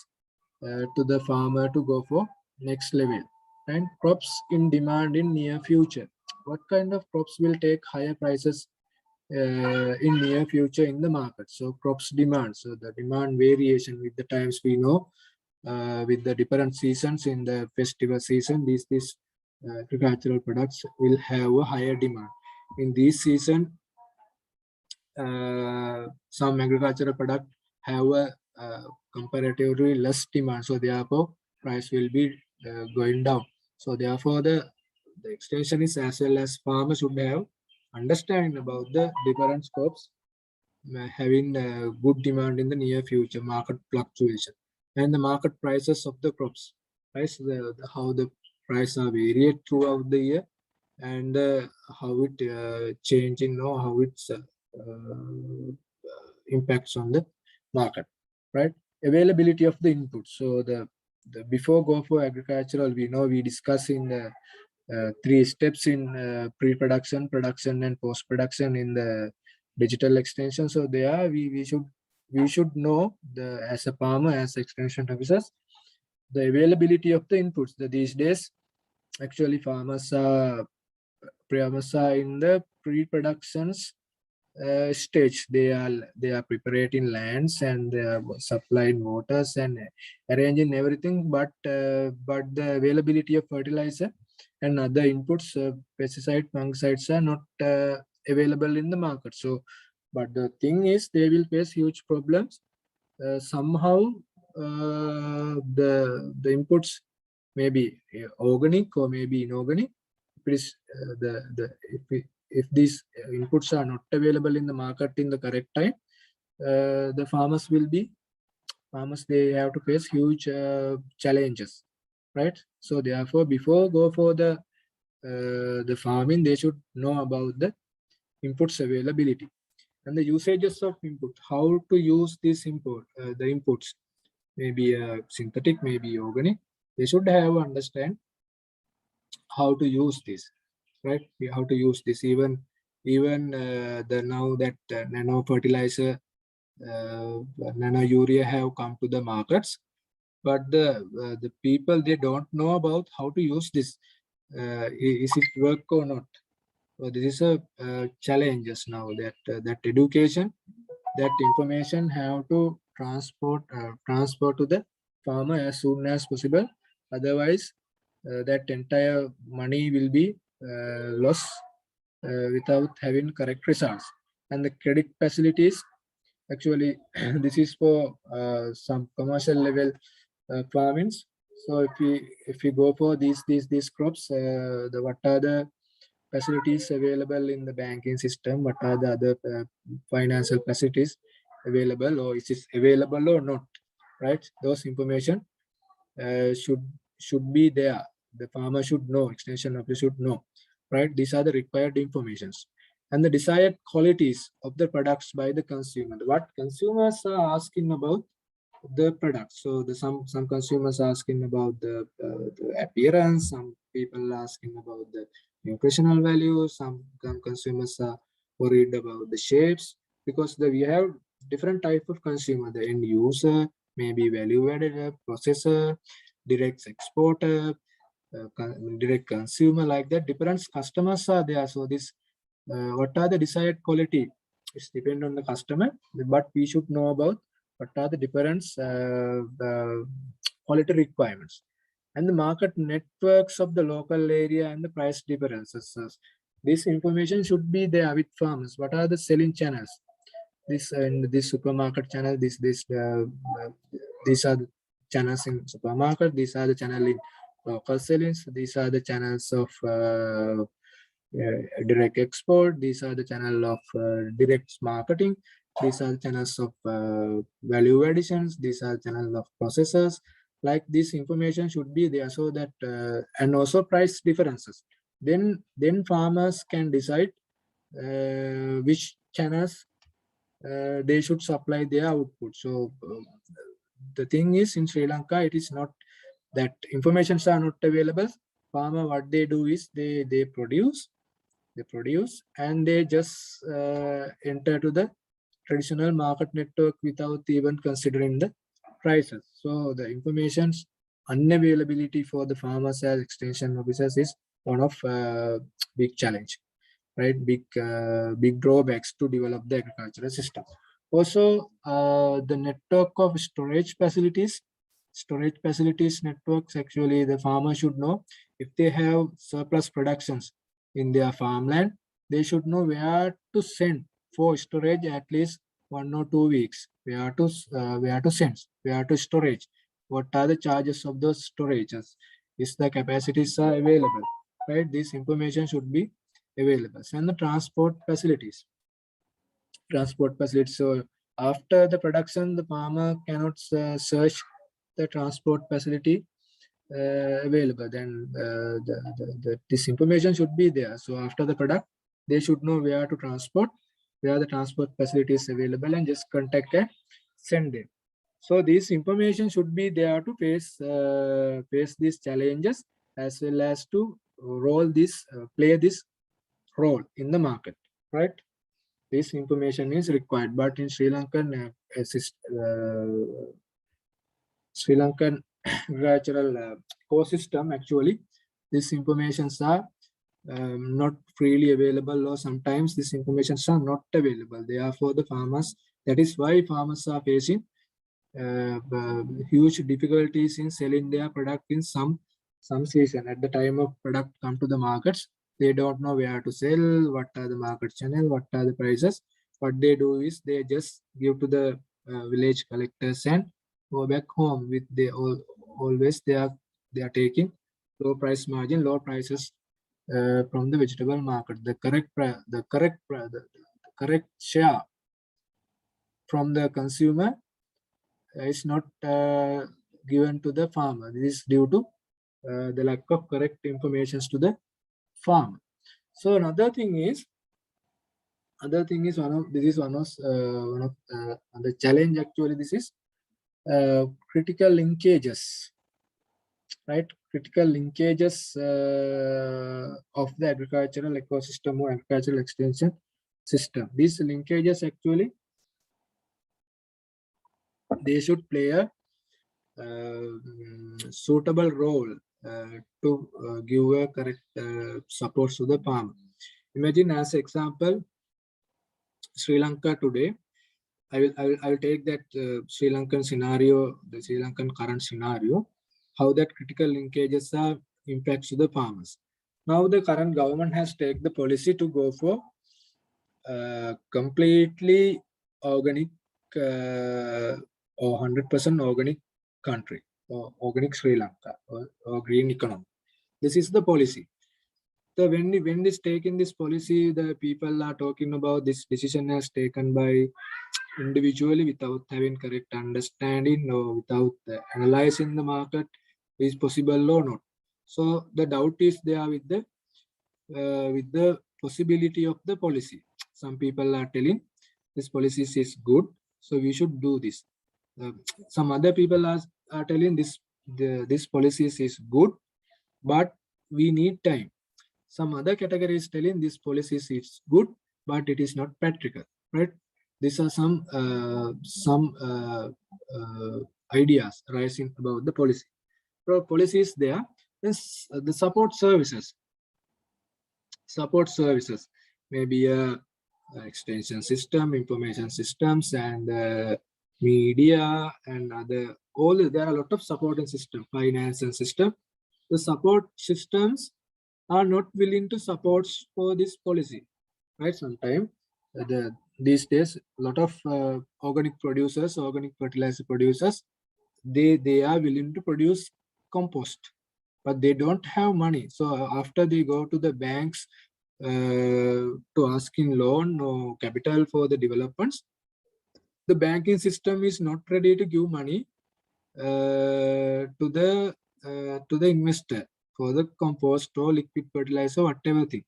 to the farmer to go for next level. And crops in demand in near future, what kind of crops will take higher prices in near future in the market. So crops demand, so the demand variation with the times, we know with the different seasons in the festival season, these agricultural products will have a higher demand. In this season, some agricultural product have a comparatively less demand, so therefore price will be going down. So therefore the extension is as well as farmers should have understanding about the different crops having good demand in the near future, market fluctuation, and the market prices of the crops, right? So how the price are varied throughout the year, and how it changing, or how it's impacts on the market, right? Availability of the input. So the before go for agricultural, we know we discuss in the 3 steps in pre-production, production, and post-production in the digital extension. So there we should know, the as a farmer, as extension officers, the availability of the inputs. These days actually farmers are in the pre-productions stage. They are preparing lands, and they are supplying waters and arranging everything, but the availability of fertilizer and other inputs, pesticide, fungicides, are not available in the market. So but the thing is, they will face huge problems. Somehow the inputs may be organic or maybe inorganic. If it is if these inputs are not available in the market in the correct time, the farmers they have to face huge challenges, right? So therefore, before go for the farming, they should know about the inputs availability and the usages of input, how to use this input, the inputs, maybe synthetic, maybe organic. They should have understand how to use this, right? How to use this. Even the now that nano fertilizer, nano urea have come to the markets, but the people, they don't know about how to use this. Is it work or not? So this is a challenges now, that that education, that information have to transfer to the farmer as soon as possible. Otherwise that entire money will be lost without having correct results. And the credit facilities, actually this is for some commercial level farmings. So if we go for these crops, what are the facilities available in the banking system, what are the other financial facilities available, or is it available or not, right? Those information should be there. The farmer should know, extension officer should know, right? These are the required informations. And the desired qualities of the products by the consumer, what consumers are asking about the products. So some consumers are asking about the appearance, some people are asking about the nutritional value, some consumers are worried about the shapes, because we have different type of consumer, the end user, maybe value added, processor, direct exporter, direct consumer, like that. Different customers are there. So this what are the desired quality? It's depend on the customer, but we should know about what are the different quality requirements, and the market networks of the local area and the price differences. This information should be there with farmers. What are the selling channels? This and this supermarket channel. These are the channels in supermarket. These are the channel in local sellings. These are the channels of direct export. These are the channel of direct marketing. These are channels of value additions. These are channels of processors. Like this information should be there so that and also price differences. Then farmers can decide which channels they should supply their output. So the thing is, in Sri Lanka, it is not that informations are not available. Farmer, what they do is they produce and they just enter to the traditional market network without even considering the prices. So the information's unavailability for the farmers as extension officers is one of big challenge, right? Big drawbacks to develop the agricultural system. Also, the network of storage facilities networks, actually the farmer should know if they have surplus productions in their farmland, they should know where to send for storage at least 1 or 2 weeks, where to send, where to storage, what are the charges of those storages, is the capacities are available, right? This information should be available. And the transport facilities. So after the production, the farmer cannot search the transport facility available. Then this information should be there. So after the product, they should know where to transport, where the transport facility is available, and just contact and send it. So this information should be there to face these challenges, as well as to play this role in the market, right? This information is required, but in Sri Lankan agricultural ecosystem, actually, these informations are not freely available, or sometimes these informations are not available. They are for the farmers. That is why farmers are facing huge difficulties in selling their product in some season. At the time of product come to the markets, they don't know where to sell, what are the market channel, what are the prices. What they do is they just give to the village collectors and go back home with always they are taking low prices from the vegetable market. The correct share from the consumer is not given to the farmer. This is due to the lack of correct information to the farmer. So another thing is one of the challenge, actually. This is critical linkages, right? Critical linkages of the agricultural ecosystem or agricultural extension system. These linkages, actually, they should play a suitable role to give a correct support to the farmer. Imagine, as example, Sri Lanka today. I will take that Sri Lankan scenario, the Sri Lankan current scenario, how that critical linkages are impacts to the farmers. Now the current government has taken the policy to go for completely organic or 100% organic country, or organic Sri Lanka, or green economy. This is the policy. So when this taken this policy, the people are talking about this decision has taken by individually without having correct understanding, or without analyzing the market is possible or not. So the doubt is there with the possibility of the policy. Some people are telling this policy is good, so we should do this. Some other people are telling this policy is good, but we need time. Some other category is telling this policy is good, but it is not practical, right? These are some ideas rising about the policy. So policy is there. Then the support services maybe a extension system, information systems, and media and other. There are a lot of supporting system, finance and system. The support systems are not willing to support for this policy, right? Sometimes these days, a lot of organic fertilizer producers, they are willing to produce compost, but they don't have money. So after they go to the banks to asking loan or capital for the developments, the banking system is not ready to give money to the investor for the compost or liquid fertilizer, whatever thing,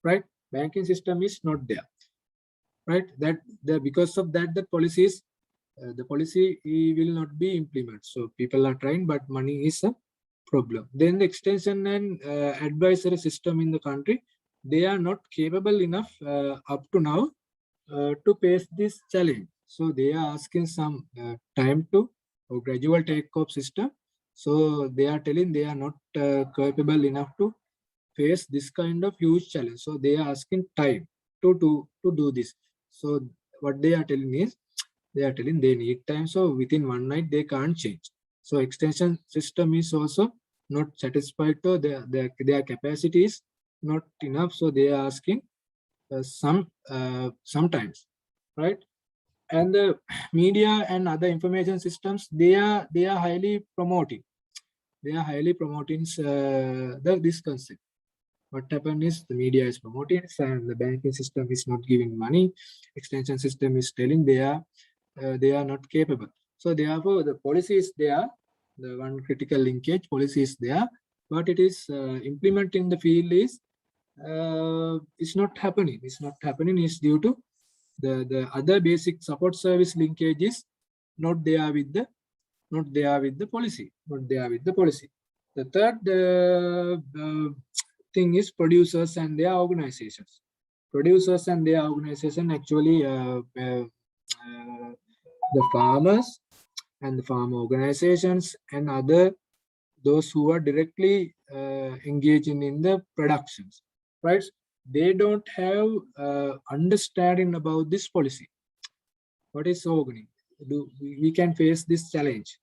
right? Banking system is not there, right? Because of that, the policies, the policy will not be implemented. So people are trying, but money is a problem. Then the extension and advisory system in the country, they are not capable enough up to now to face this challenge. So they are asking some time to or gradual take-off system. So they are telling they are not capable enough to face this kind of huge challenge. So they are asking time to do this. So what they are telling is they are telling they need time. So within one night they can't change. So extension system is also not satisfied to their capacity is not enough. So they are asking sometimes, right? And the media and other information systems, they are highly promoting. They are highly promoting this concept. What happened is the media is promoting it and the banking system is not giving money. Extension system is telling they are not capable. So therefore the policy is there, the one critical linkage policy is there, but it is implementing the field is it's not happening. It's not happening is due to the other basic support service linkages not there with the policy, not there with the policy. The third thing is producers and their organizations. Producers and their organization actually the farmers and the farm organizations and other those who are directly engaging in the productions, right? They don't have understanding about this policy. What is organic? We can face this challenge,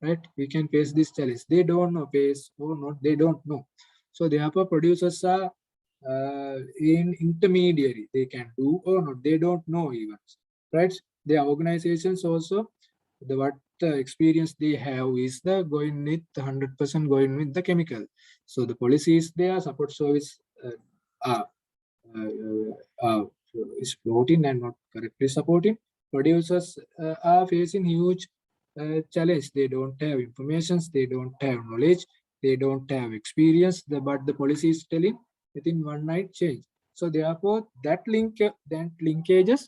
right? We can face this challenge. They don't know, face or not, they don't know. So therefore producers are in intermediary. They can do or not, they don't know even, right? Their organizations also, what experience they have is the going with 100% going with the chemical. So the policy is there, support service are is floating and not correctly supporting. Producers are facing huge challenge. They don't have information, they don't have knowledge, they don't have experience, but the policy is telling within one night change. So therefore that linkages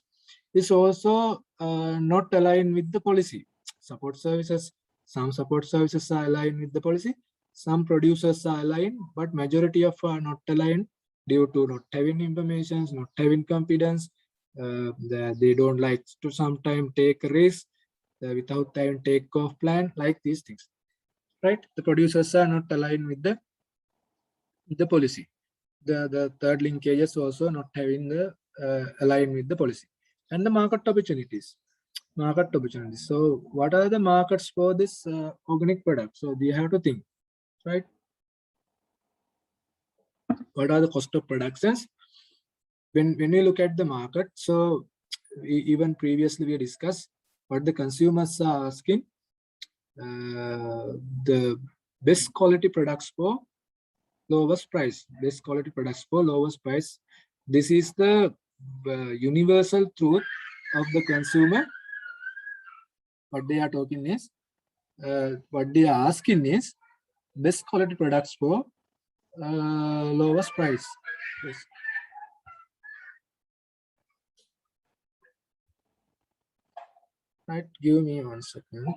is also not aligned with the policy. Support services, some support services are aligned with the policy, some producers are aligned, but majority of are not aligned due to not having information, not having confidence. They don't like to sometimes take a risk without having take-off plan, like these things, right? The producers are not aligned with the policy. The third linkage is also not having the aligned with the policy. And the market opportunities. Market opportunities. So what are the markets for this organic product? So we have to think, right? What are the cost of productions? When we look at the market, so even previously we discussed what the consumers are asking, the best quality products for lowest price, best quality products for lowest price. This is the universal truth of the consumer. What they are talking is, what they are asking is best quality products for lowest price. Yes. Right, give me 1 second.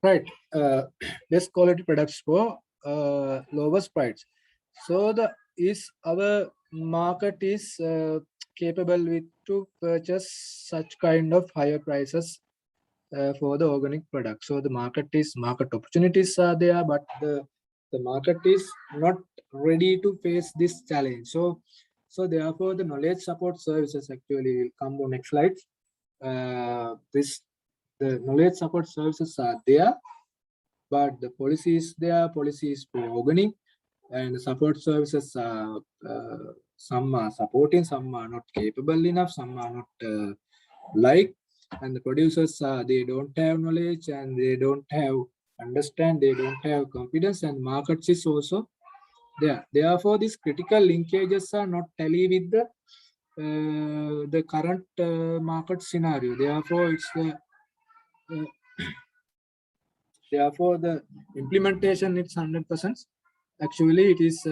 Right, best quality products for lowest price. So our market is capable with to purchase such kind of higher prices for the organic product. So the market opportunities are there, but the market is not ready to face this challenge. So therefore the knowledge support services actually will come on next slide. The knowledge support services are there, but the policy is there, policy is for organic, and support services are some are supporting, some are not capable enough, some are not like, and the producers they don't have knowledge and they don't have understand, they don't have confidence, and markets is also there. Therefore, these critical linkages are not tally with the current market scenario. Therefore, it's uh, therefore the implementation is 100%. Actually, it is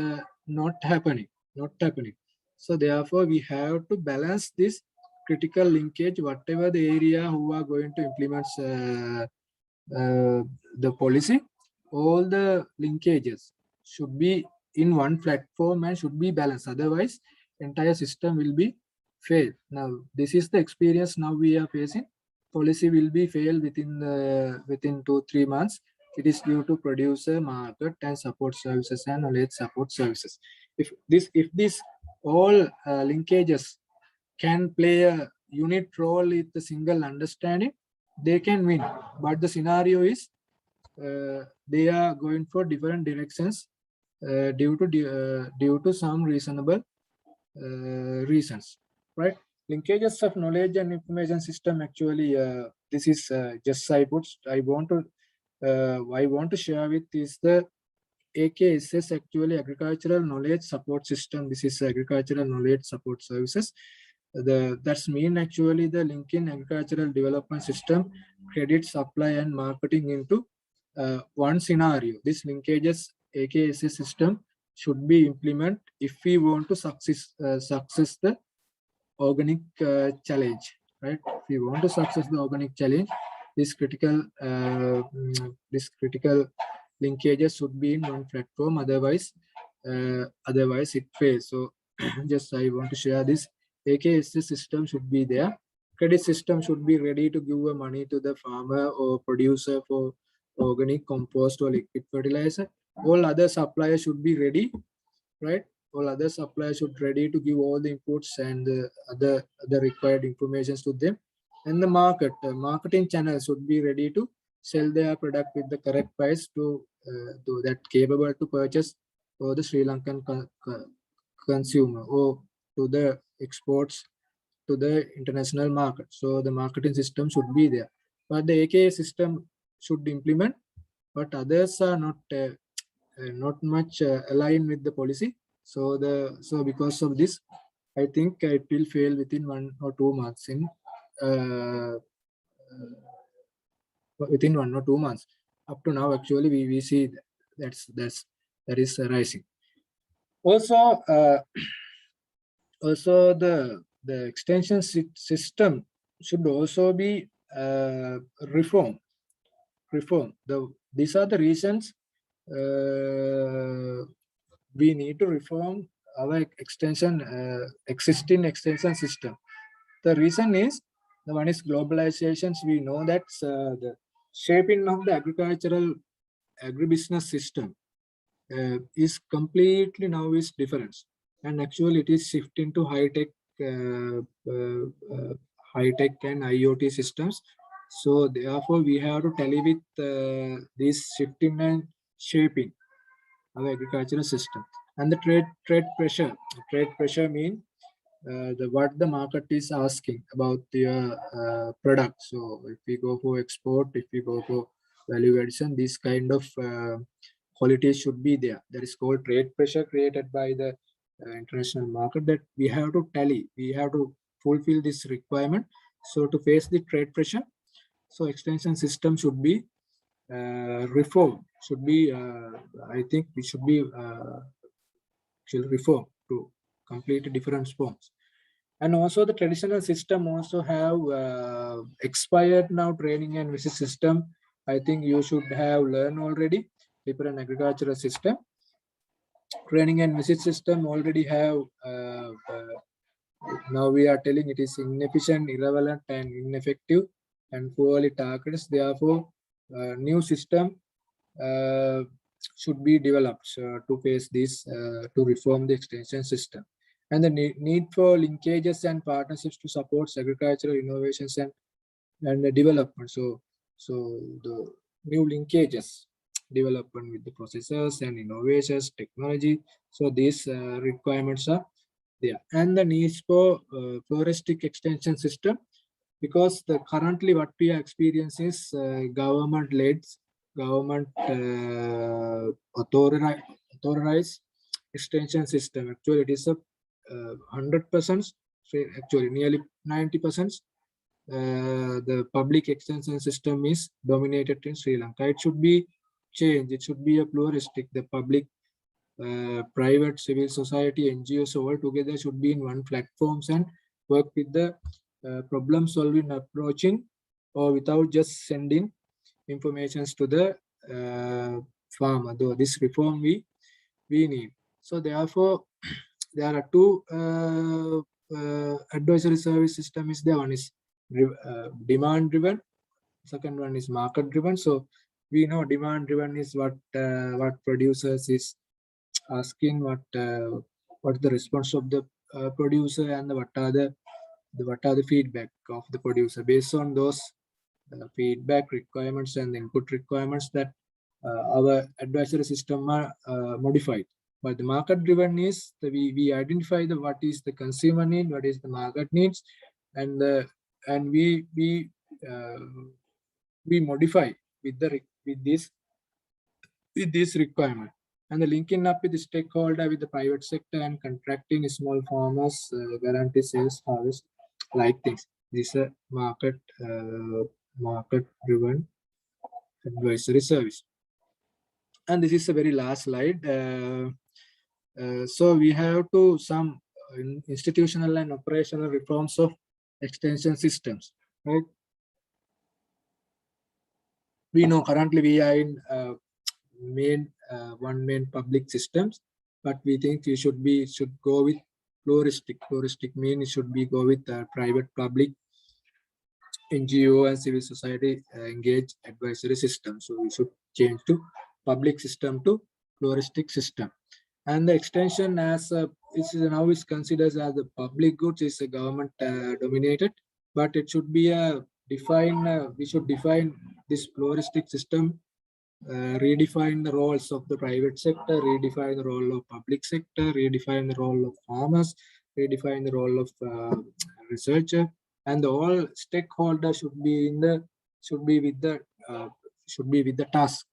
not happening, not happening. So therefore, we have to balance this critical linkage, whatever the area who are going to implement the policy, all the linkages should be in one platform and should be balanced. Otherwise, entire system will be failed. Now, this is the experience now we are facing. Policy will be failed within 2-3 months. It is due to producer, market, and support services and knowledge support services. If this all linkages can play a unit role with the single understanding, they can win. But the scenario is they are going for different directions due to some reasonable reasons, right? Linkages of knowledge and information system. Actually, this is just I want to share with is the AKSS, actually agricultural knowledge support system. This is agricultural knowledge support services. That's mean actually the linking agricultural development system, credit, supply, and marketing into one scenario. This linkages AKSS system should be implemented if we want to success the organic challenge, right? If we want to success the organic challenge, this critical linkages should be in one platform. Otherwise it fails. So just I want to share this. AKSS system should be there. Credit system should be ready to give money to the farmer or producer for organic compost or liquid fertilizer. All other suppliers should be ready, right? All other suppliers should ready to give all the inputs and the other required information to them. And the marketing channel should be ready to sell their product with the correct price to that capable to purchase for the Sri Lankan consumer or to the exports to the international market. So the marketing system should be there, but the AKA system should implement, but others are not much aligned with the policy. So because of this, I think it will fail within 1 or 2 months. Within 1 or 2 months. Up to now, actually, we see that is rising. Also, the extension system should also be reformed. These are the reasons we need to reform our existing extension system. The reason is, the one is globalizations. We know that the shaping of the agribusiness system is completely now is different, and actually it is shifting to high-tech and IoT systems. So therefore, we have to tally with this shifting and shaping our agricultural system. And the trade pressure. Trade pressure means what the market is asking about your product. So if we go for export, if we go for value addition, this kind of quality should be there. That is called trade pressure created by the international market, that we have to tally, we have to fulfill this requirement. So to face the trade pressure, so extension system should be reformed, should be I think it should be reformed to complete different forms. And also the traditional system also have expired now. Training and visit system, I think you should have learned already. Different agricultural system, training and visit system already have now we are telling it is inefficient, irrelevant, and ineffective, and poorly targeted. Therefore, new system should be developed to face this, to reform the extension system. And the need for linkages and partnerships to support agricultural innovations and development. So the new linkages development with the processors and innovations, technology. So these requirements are there. And the needs for floristic extension system, because the currently what we are experiencing is government-led, government authorized extension system. Actually, it is a 100%, actually nearly 90%. The public extension system is dominated in Sri Lanka. It should be changed. It should be a pluralistic. The public, private, civil society, NGOs all together should be in one platforms and work with the problem solving approaching, or without just sending informations to the farmer. Though this reform we need. So therefore, there are two advisory service system is there. One is demand driven, second one is market driven. So we know demand driven is what producers is asking, what the response of the producer, and what are the feedback of the producer. Based on those feedback requirements and input requirements, that our advisory system are modified. But the market driven is we identify the what is the consumer need, what is the market needs, and we modify with this requirement. And the linking up with the stakeholder, with the private sector, and contracting small farmers, guarantee sales, harvest, like things. This is a market driven advisory service. And this is a very last slide. So we have to some institutional and operational reforms of extension systems, right? We know currently we are in one main public systems, but we think we should go with pluralistic. Pluralistic means it should be go with private, public, NGO and civil society engaged advisory system. So we should change to public system to pluralistic system. And the extension as now is considered as the public goods is a government dominated, but it should be a define. We should define this pluralistic system, redefine the roles of the private sector, redefine the role of public sector, redefine the role of farmers, redefine the role of researcher, and all stakeholders should be with the task.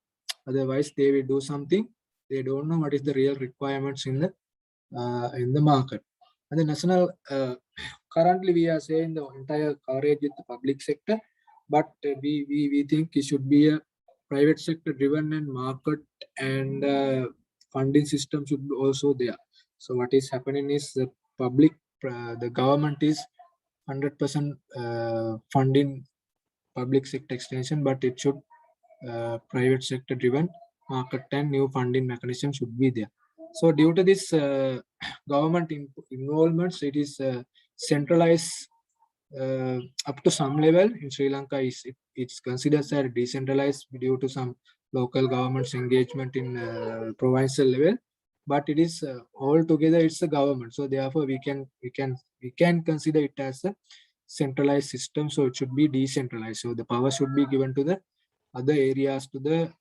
Otherwise, they will do something. They don't know what is the real requirements in the market. And the national currently we are saying the entire coverage with the public sector, but we think it should be a private sector driven, and market and funding system should be also there. So what is happening is the public, the government is 100% funding public sector extension, but it should private sector driven, market and new funding mechanism should be there. So due to this government involvements, it is centralized up to some level. In Sri Lanka, it's considered as decentralized due to some local government's engagement in provincial level, but it is altogether it's a government. So therefore, we can consider it as a centralized system. So it should be decentralized. So the power should be given to the other areas to the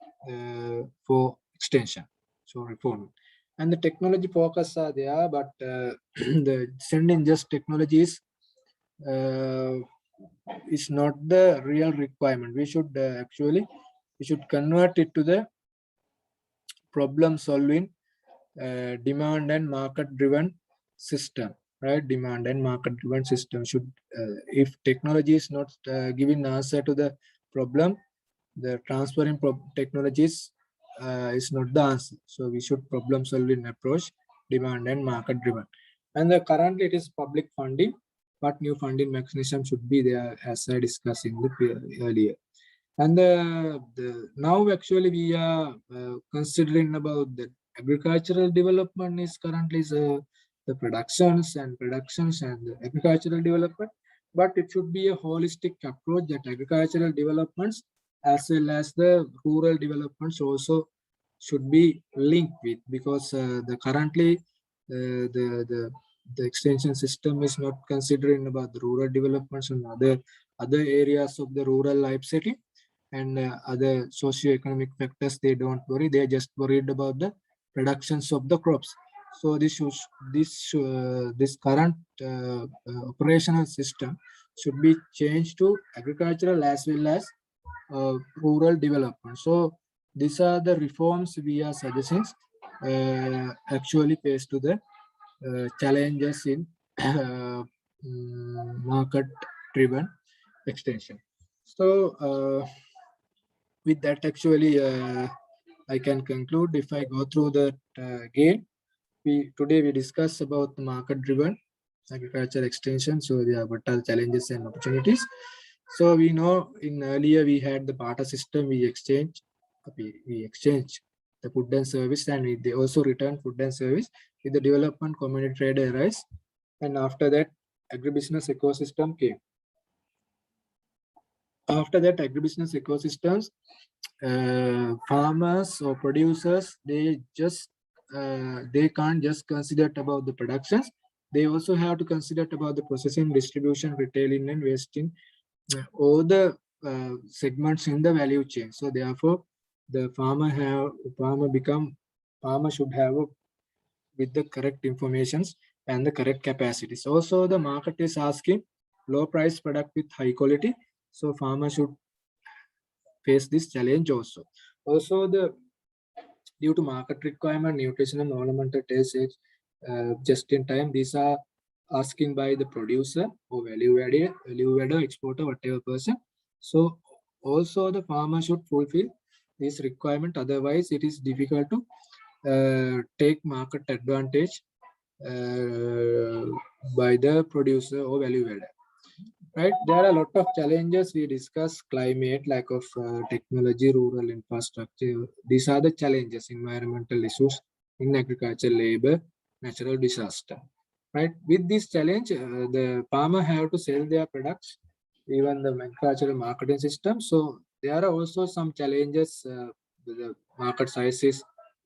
for extension. So reform. And the technology focus are there, but the sending just technologies is not the real requirement. We should convert it to the problem solving demand and market driven system, right? Demand and market driven system should if technology is not giving answer to the problem, the transferring technologies is not the answer. So we should problem solving approach, demand and market driven. And currently it is public funding, but new funding mechanism should be there, as I discussed in the earlier. And now actually we are considering about the agricultural development is currently the productions and the agricultural development, but it should be a holistic approach that agricultural developments as well as the rural developments also should be linked with, because the currently the extension system is not considering about the rural developments and other areas of the rural life setting, and other socio-economic factors, they don't worry. They're just worried about the productions of the crops. So this current operational system should be changed to agricultural as well as rural development. So these are the reforms we are suggesting actually face to the challenges in market-driven extension. So with that, actually, I can conclude. If I go through that again, today we discuss about the market-driven agriculture extension. So there are what are the challenges and opportunities. So we know in earlier we had the barter system. We exchange the food and service, and they also return food and service. With the development, commodity trade arise, and after that, agribusiness ecosystem came. After that, agribusiness ecosystems, farmers or producers, they can't just consider about the productions. They also have to consider about the processing, distribution, retailing, and wasting, all the segments in the value chain. So therefore, the farmer should have with the correct informations and the correct capacities. Also, the market is asking low price product with high quality. So farmer should face this challenge also. Also, due to market requirement, nutrition and ornamental taste, just in time, these are asking by the producer or value adder, exporter, whatever person. So also the farmer should fulfill this requirement. Otherwise, it is difficult to take market advantage by the producer or value adder. Right, there are a lot of challenges we discuss: climate, lack of technology, rural infrastructure. These are the challenges: environmental issues in agriculture, labor, natural disaster. Right, with this challenge, the farmer have to sell their products, even the agricultural marketing system. So there are also some challenges. The market size is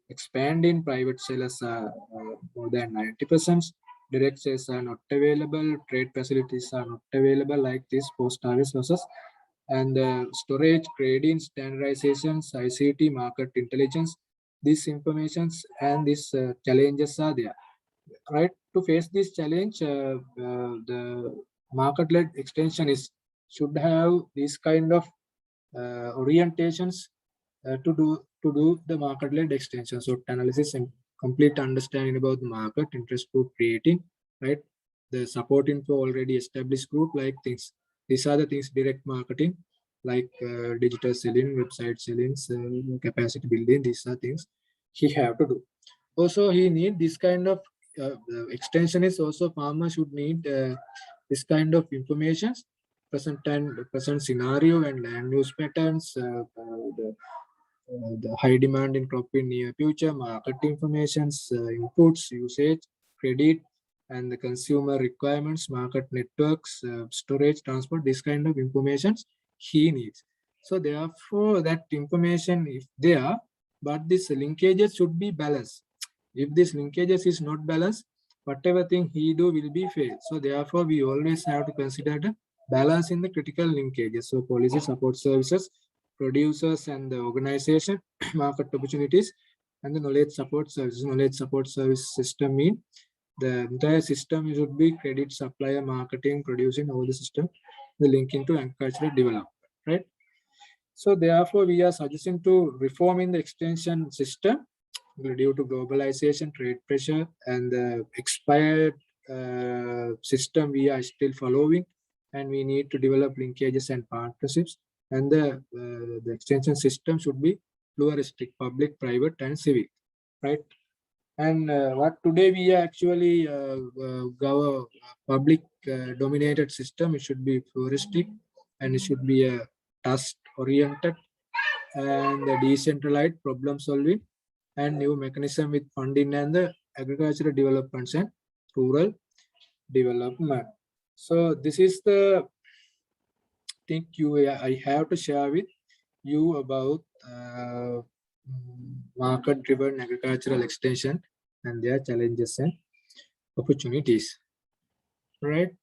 expanding. Private sellers are more than 90%. Direct sales are not available, trade facilities are not available like this post-harvest process, and storage, grading, standardizations, ICT, market intelligence, these informations and these challenges are there. Right, to face this challenge, the market-led extension should have these kind of orientations to do the market-led extension. So analysis and complete understanding about the market, interest group creating, right? The support info already established group, like things. These are the things: direct marketing, like digital selling, website selling, capacity building. These are things he have to do. Also, he need this kind of extension. Is also farmer should need this kind of information, present scenario and land use patterns, the high demand in crop in near future, market informations, inputs, usage, credit, and the consumer requirements, market networks, storage, transport, this kind of information he needs. So therefore, that information is there, but this linkages should be balanced. If this linkages is not balanced, whatever thing he do will be fail. So therefore, we always have to consider the balance in the critical linkages. So policy support services, producers and the organization, market opportunities, and the knowledge support services. Knowledge support service system mean the entire system should be credit, supplier, marketing, producing, all the system, the link into agricultural development, right? So therefore, we are suggesting to reform in the extension system due to globalization, trade pressure, and the expired system we are still following, and we need to develop linkages and partnerships. And the extension system should be pluralistic, public, private, and civic, right? And what today we are actually public dominated system, it should be pluralistic, and it should be a task oriented and the decentralized problem solving, and new mechanism with funding and the agricultural developments and rural development. So this is the thing I have to share with you about market-driven agricultural extension and their challenges and opportunities. Right.